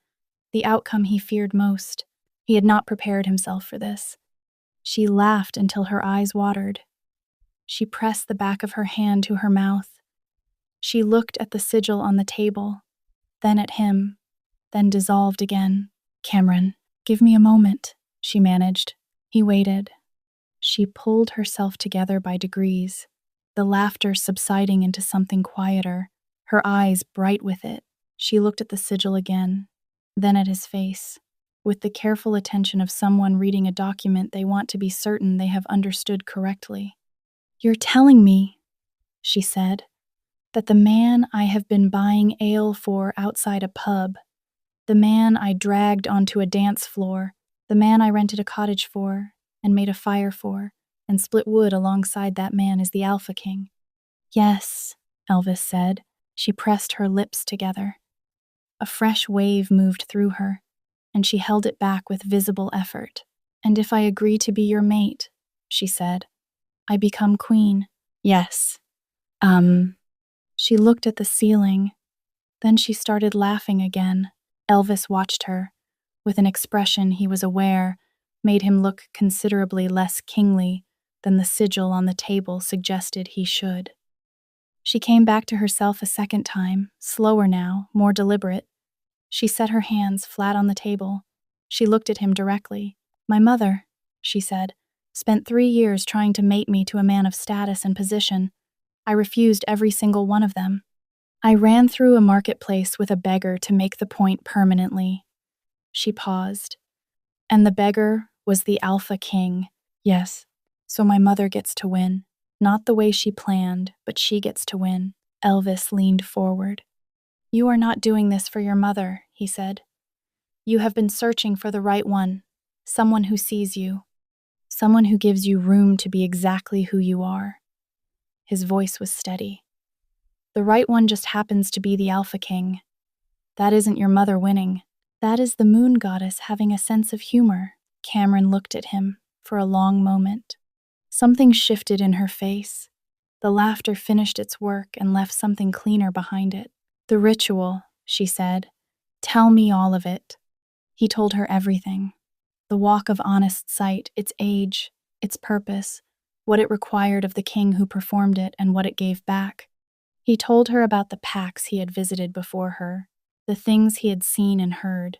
the outcome he feared most. He had not prepared himself for this. She laughed until her eyes watered. She pressed the back of her hand to her mouth. She looked at the sigil on the table, then at him, then dissolved again. "Cameron, give me a moment," she managed. He waited. She pulled herself together by degrees, the laughter subsiding into something quieter, her eyes bright with it. She looked at the sigil again, then at his face, with the careful attention of someone reading a document they want to be certain they have understood correctly. "You're telling me," she said, "that the man I have been buying ale for outside a pub, the man I dragged onto a dance floor, the man I rented a cottage for and made a fire for and split wood alongside that man is the Alpha King." "Yes," Elvis said. She pressed her lips together. A fresh wave moved through her, and she held it back with visible effort. "And if I agree to be your mate," she said, "I become queen." "Yes. She looked at the ceiling. Then she started laughing again. Elvis watched her, with an expression he was aware made him look considerably less kingly than the sigil on the table suggested he should. She came back to herself a second time, slower now, more deliberate. She set her hands flat on the table. She looked at him directly. "My mother," she said, "spent 3 years trying to mate me to a man of status and position. I refused every single one of them. I ran through a marketplace with a beggar to make the point permanently." She paused. "And the beggar was the Alpha King." "Yes. So my mother gets to win. Not the way she planned, but she gets to win." Elvis leaned forward. "You are not doing this for your mother," he said. "You have been searching for the right one, someone who sees you, someone who gives you room to be exactly who you are." His voice was steady. "The right one just happens to be the Alpha King. That isn't your mother winning. That is the moon goddess having a sense of humor." Cameron looked at him for a long moment. Something shifted in her face. The laughter finished its work and left something cleaner behind it. "The ritual," she said. "Tell me all of it." He told her everything. The walk of honest sight, its age, its purpose, what it required of the king who performed it and what it gave back. He told her about the packs he had visited before her, the things he had seen and heard,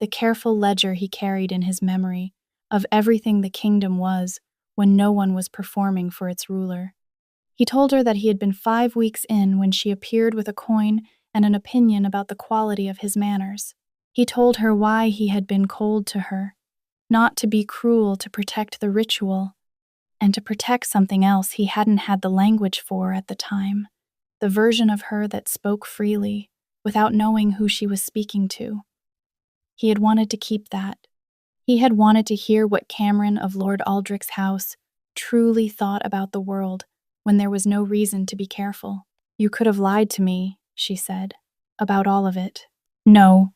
the careful ledger he carried in his memory of everything the kingdom was when no one was performing for its ruler. He told her that he had been 5 weeks in when she appeared with a coin and an opinion about the quality of his manners. He told her why he had been cold to her, not to be cruel to protect the ritual, and to protect something else he hadn't had the language for at the time, the version of her that spoke freely, without knowing who she was speaking to. He had wanted to keep that. He had wanted to hear what Cameron of Lord Aldrich's house truly thought about the world when there was no reason to be careful. "You could have lied to me," she said, "about all of it." "No,"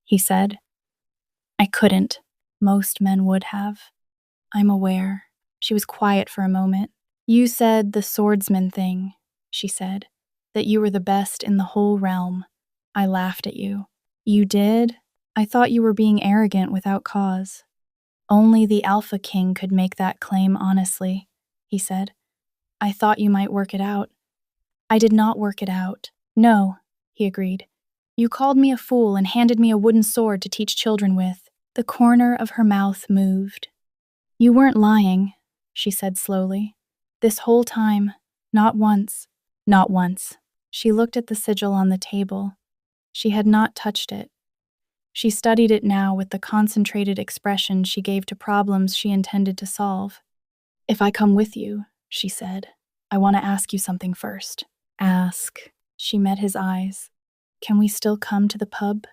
he said. "I couldn't. Most men would have. I'm aware." She was quiet for a moment. "You said the swordsman thing," she said, "that you were the best in the whole realm. I laughed at you." "You did? I thought you were being arrogant without cause." "Only the Alpha King could make that claim honestly," he said. "I thought you might work it out." "I did not work it out." "No," he agreed. "You called me a fool and handed me a wooden sword to teach children with." The corner of her mouth moved. "You weren't lying," she said slowly. "This whole time, not once." "Not once." She looked at the sigil on the table. She had not touched it. She studied it now with the concentrated expression she gave to problems she intended to solve. "If I come with you," she said, "I want to ask you something first." "Ask." She met his eyes. "Can we still come to the pub?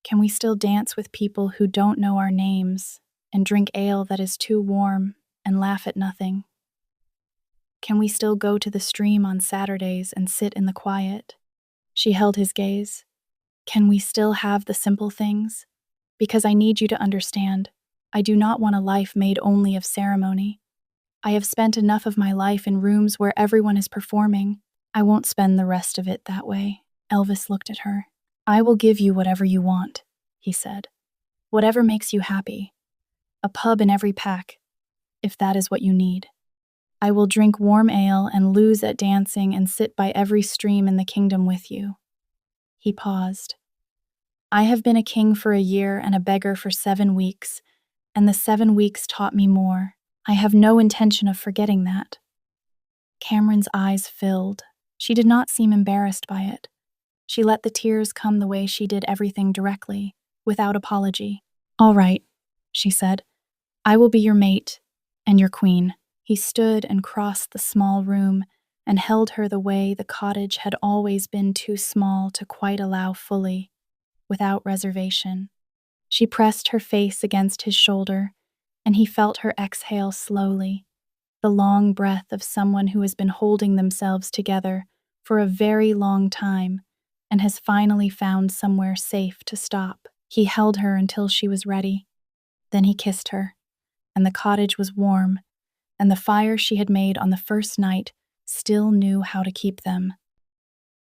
Can we still dance with people who don't know our names and drink ale that is too warm and laugh at nothing? Can we still go to the stream on Saturdays and sit in the quiet?" She held his gaze. "Can we still have the simple things? Because I need you to understand, I do not want a life made only of ceremony. I have spent enough of my life in rooms where everyone is performing. I won't spend the rest of it that way." Elvis looked at her. "I will give you whatever you want," he said. "Whatever makes you happy. A pub in every pack, if that is what you need. I will drink warm ale and lose at dancing and sit by every stream in the kingdom with you." He paused. "I have been a king for a year and a beggar for 7 weeks, and the 7 weeks taught me more. I have no intention of forgetting that." Cameron's eyes filled. She did not seem embarrassed by it. She let the tears come the way she did everything directly, without apology. "All right," she said. "I will be your mate and your queen." He stood and crossed the small room and held her the way the cottage had always been too small to quite allow fully, without reservation. She pressed her face against his shoulder, and he felt her exhale slowly, the long breath of someone who has been holding themselves together for a very long time and has finally found somewhere safe to stop. He held her until she was ready. Then he kissed her, and the cottage was warm, and the fire she had made on the first night still knew how to keep them.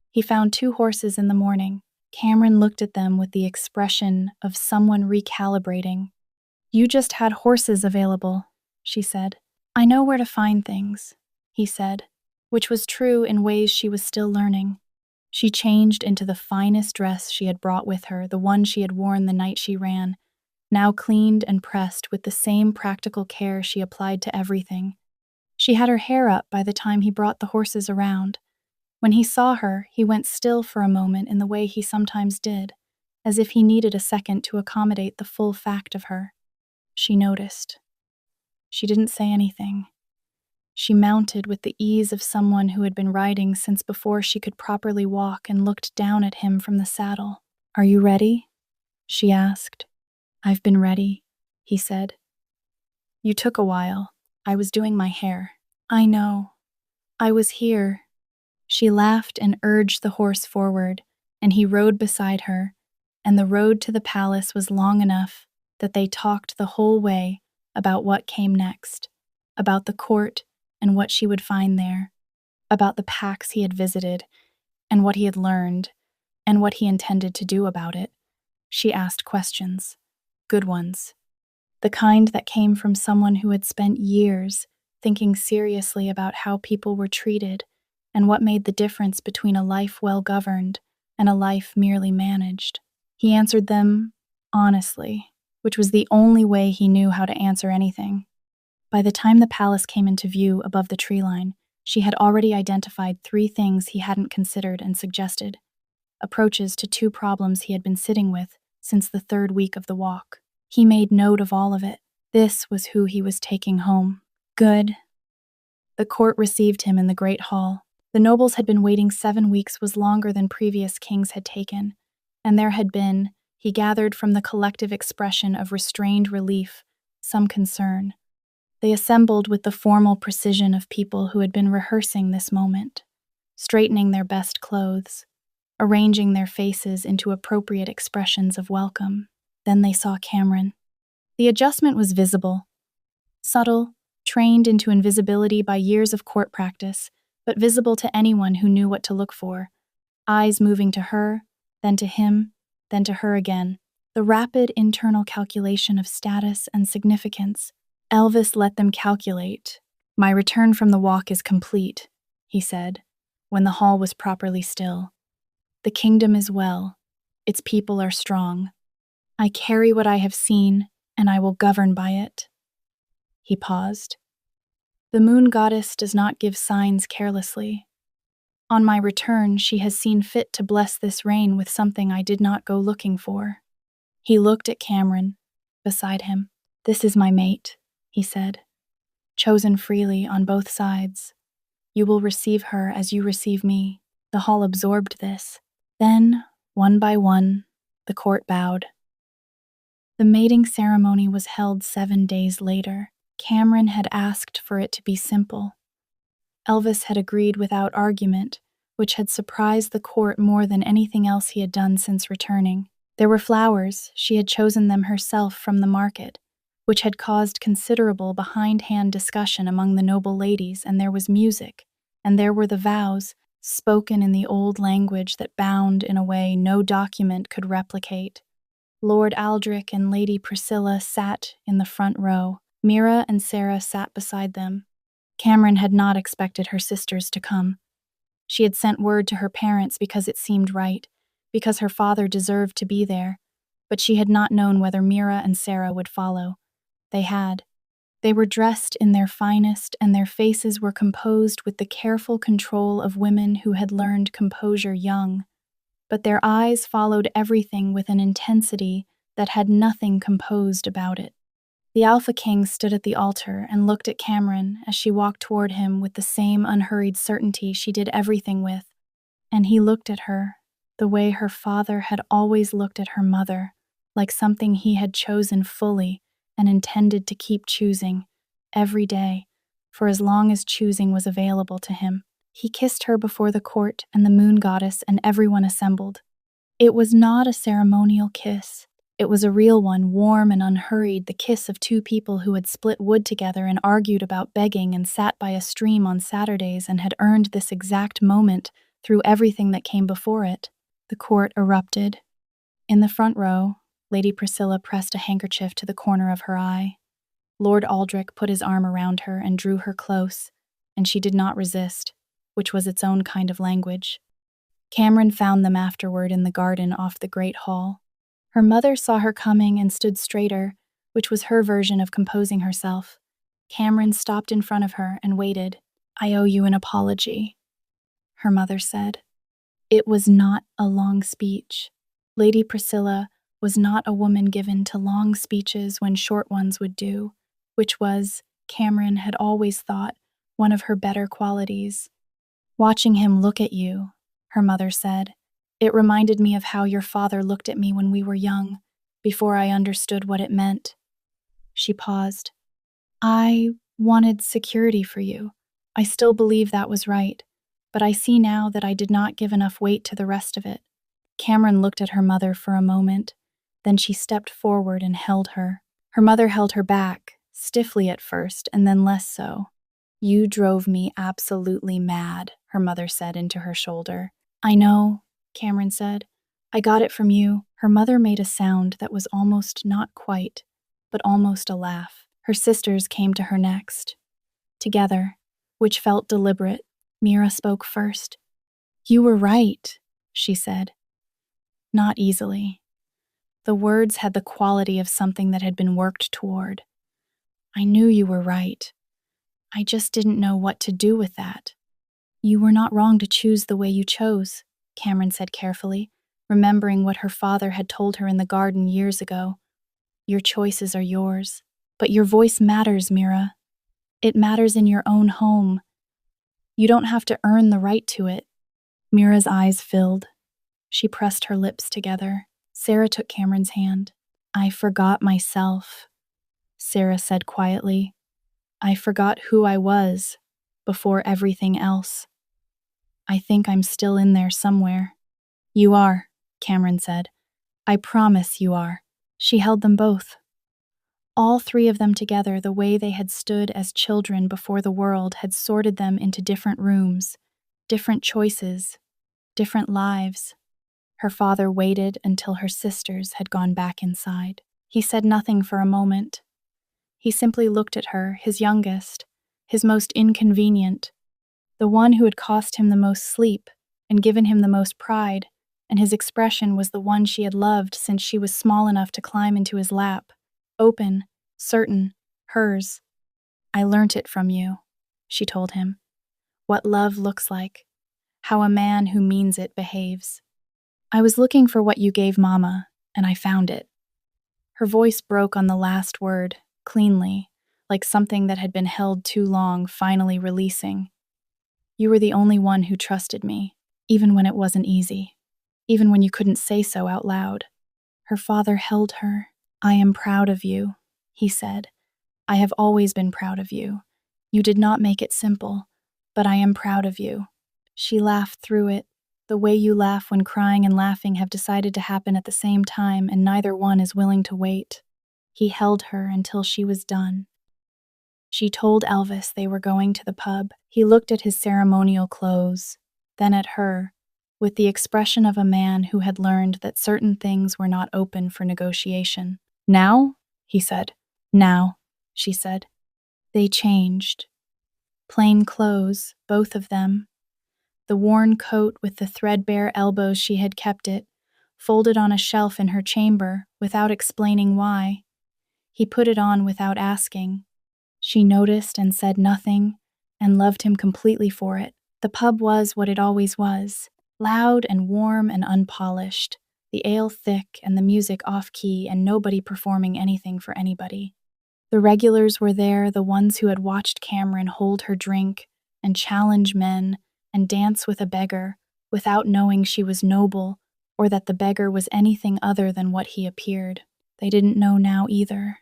He found 2 horses in the morning. Cameron looked at them with the expression of someone recalibrating. "You just had horses available," she said. "I know where to find things," he said, which was true in ways she was still learning. She changed into the finest dress she had brought with her, the one she had worn the night she ran, now cleaned and pressed with the same practical care she applied to everything. She had her hair up by the time he brought the horses around. When he saw her, he went still for a moment in the way he sometimes did, as if he needed a second to accommodate the full fact of her. She noticed. She didn't say anything. She mounted with the ease of someone who had been riding since before she could properly walk and looked down at him from the saddle. "Are you ready?" she asked. "I've been ready," he said. "You took a while. I was doing my hair." "I know. I was here." She laughed and urged the horse forward, and he rode beside her, and the road to the palace was long enough that they talked the whole way about what came next, about the court and what she would find there, about the packs he had visited, and what he had learned, and what he intended to do about it. She asked questions, good ones, the kind that came from someone who had spent years thinking seriously about how people were treated and what made the difference between a life well governed and a life merely managed. He answered them honestly, which was the only way he knew how to answer anything. By the time the palace came into view above the tree line, she had already identified 3 things he hadn't considered and suggested, approaches to 2 problems he had been sitting with since the 3rd week of the walk. He made note of all of it. This was who he was taking home. Good. The court received him in the great hall. The nobles had been waiting 7 weeks was longer than previous kings had taken, and there had been, he gathered from the collective expression of restrained relief, some concern. They assembled with the formal precision of people who had been rehearsing this moment, straightening their best clothes, arranging their faces into appropriate expressions of welcome. Then they saw Cameron. The adjustment was visible, subtle, trained into invisibility by years of court practice, but visible to anyone who knew what to look for. Eyes moving to her, then to him, then to her again. The rapid internal calculation of status and significance. Elvis let them calculate. "My return from the walk is complete," he said, when the hall was properly still. "The kingdom is well. Its people are strong. I carry what I have seen, and I will govern by it." He paused. "The moon goddess does not give signs carelessly. On my return, she has seen fit to bless this reign with something I did not go looking for." He looked at Cameron, beside him. "This is my mate," he said, "chosen freely on both sides. You will receive her as you receive me." The hall absorbed this. Then, one by one, the court bowed. The mating ceremony was held 7 days later. Cameron had asked for it to be simple. Elvis had agreed without argument, which had surprised the court more than anything else he had done since returning. There were flowers, she had chosen them herself from the market, which had caused considerable behindhand discussion among the noble ladies, and there was music, and there were the vows, spoken in the old language that bound in a way no document could replicate. Lord Aldrich and Lady Priscilla sat in the front row. Mira and Sarah sat beside them. Cameron had not expected her sisters to come. She had sent word to her parents because it seemed right, because her father deserved to be there, but she had not known whether Mira and Sarah would follow. They had. They were dressed in their finest, and their faces were composed with the careful control of women who had learned composure young. But their eyes followed everything with an intensity that had nothing composed about it. The Alpha King stood at the altar and looked at Cameron as she walked toward him with the same unhurried certainty she did everything with. And he looked at her, the way her father had always looked at her mother, like something he had chosen fully and intended to keep choosing, every day, for as long as choosing was available to him. He kissed her before the court and the moon goddess and everyone assembled. It was not a ceremonial kiss. It was a real one, warm and unhurried, the kiss of two people who had split wood together and argued about begging and sat by a stream on Saturdays and had earned this exact moment through everything that came before it. The court erupted. In the front row, Lady Priscilla pressed a handkerchief to the corner of her eye. Lord Aldrich put his arm around her and drew her close, and she did not resist, which was its own kind of language. Cameron found them afterward in the garden off the great hall. Her mother saw her coming and stood straighter, which was her version of composing herself. Cameron stopped in front of her and waited. "I owe you an apology," her mother said. It was not a long speech. Lady Priscilla was not a woman given to long speeches when short ones would do, which was, Cameron had always thought, one of her better qualities. "Watching him look at you," her mother said, "it reminded me of how your father looked at me when we were young, before I understood what it meant." She paused. "I wanted security for you. I still believe that was right, but I see now that I did not give enough weight to the rest of it." Cameron looked at her mother for a moment, then she stepped forward and held her. Her mother held her back, stiffly at first, and then less so. "You drove me absolutely mad," her mother said into her shoulder. "I know," Cameron said. "I got it from you." Her mother made a sound that was almost not quite, but almost a laugh. Her sisters came to her next. Together, which felt deliberate, Mira spoke first. "You were right," she said. Not easily. The words had the quality of something that had been worked toward. "I knew you were right. I just didn't know what to do with that." "You were not wrong to choose the way you chose," Cameron said carefully, remembering what her father had told her in the garden years ago. "Your choices are yours. But your voice matters, Mira. It matters in your own home. You don't have to earn the right to it." Mira's eyes filled. She pressed her lips together. Sarah took Cameron's hand. "I forgot myself," Sarah said quietly. "I forgot who I was before everything else. I think I'm still in there somewhere." "You are," Cameron said. "I promise you are." She held them both. All three of them together, the way they had stood as children before the world, had sorted them into different rooms, different choices, different lives. Her father waited until her sisters had gone back inside. He said nothing for a moment. He simply looked at her, his youngest, his most inconvenient, the one who had cost him the most sleep and given him the most pride, and his expression was the one she had loved since she was small enough to climb into his lap, open, certain, hers. "I learnt it from you," she told him. "What love looks like, how a man who means it behaves. I was looking for what you gave Mama, and I found it." Her voice broke on the last word, cleanly, like something that had been held too long finally releasing. You were the only one who trusted me, even when it wasn't easy, even when you couldn't say so out loud. Her father held her. I am proud of you, he said. I have always been proud of you. You did not make it simple, but I am proud of you. She laughed through it, the way you laugh when crying and laughing have decided to happen at the same time and neither one is willing to wait. He held her until she was done. She told Elvis they were going to the pub. He looked at his ceremonial clothes, then at her, with the expression of a man who had learned that certain things were not open for negotiation. Now? He said. Now, she said. They changed. Plain clothes, both of them. The worn coat with the threadbare elbows she had kept it, folded on a shelf in her chamber without explaining why. He put it on without asking. She noticed and said nothing, and loved him completely for it. The pub was what it always was, loud and warm and unpolished, the ale thick and the music off-key and nobody performing anything for anybody. The regulars were there, the ones who had watched Cameron hold her drink and challenge men and dance with a beggar without knowing she was noble or that the beggar was anything other than what he appeared. They didn't know now either.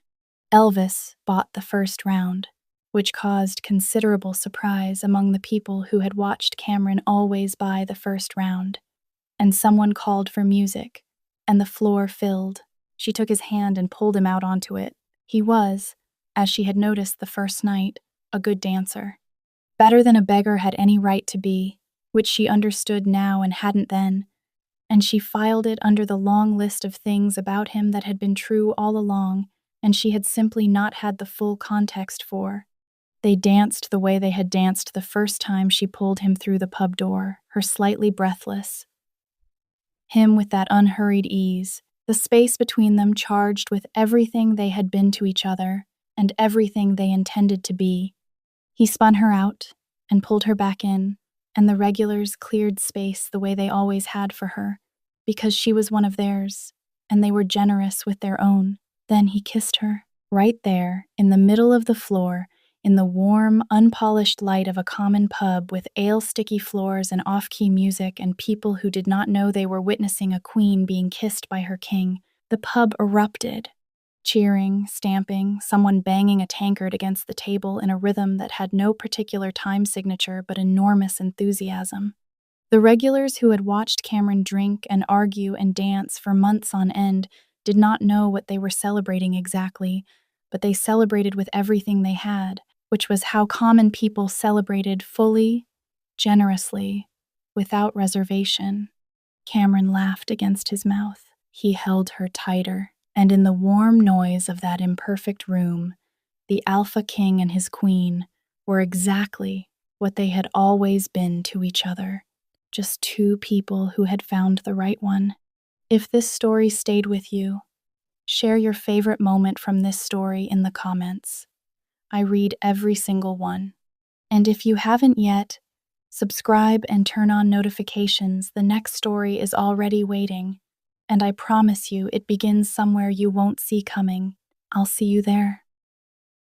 Elvis bought the first round, which caused considerable surprise among the people who had watched Cameron always buy the first round. And someone called for music, and the floor filled. She took his hand and pulled him out onto it. He was, as she had noticed the first night, a good dancer. Better than a beggar had any right to be, which she understood now and hadn't then, and she filed it under the long list of things about him that had been true all along, and she had simply not had the full context for. They danced the way they had danced the first time she pulled him through the pub door, her slightly breathless. Him with that unhurried ease, the space between them charged with everything they had been to each other and everything they intended to be. He spun her out and pulled her back in, and the regulars cleared space the way they always had for her, because she was one of theirs, and they were generous with their own. Then he kissed her, right there, in the middle of the floor, in the warm, unpolished light of a common pub with ale-sticky floors and off-key music and people who did not know they were witnessing a queen being kissed by her king. The pub erupted. Cheering, stamping, someone banging a tankard against the table in a rhythm that had no particular time signature but enormous enthusiasm. The regulars who had watched Cameron drink and argue and dance for months on end did not know what they were celebrating exactly, but they celebrated with everything they had, which was how common people celebrated fully, generously, without reservation. Cameron laughed against his mouth. He held her tighter, and in the warm noise of that imperfect room, the Alpha King and his queen were exactly what they had always been to each other, just two people who had found the right one. If this story stayed with you, share your favorite moment from this story in the comments. I read every single one. And if you haven't yet, subscribe and turn on notifications. The next story is already waiting, and I promise you it begins somewhere you won't see coming. I'll see you there.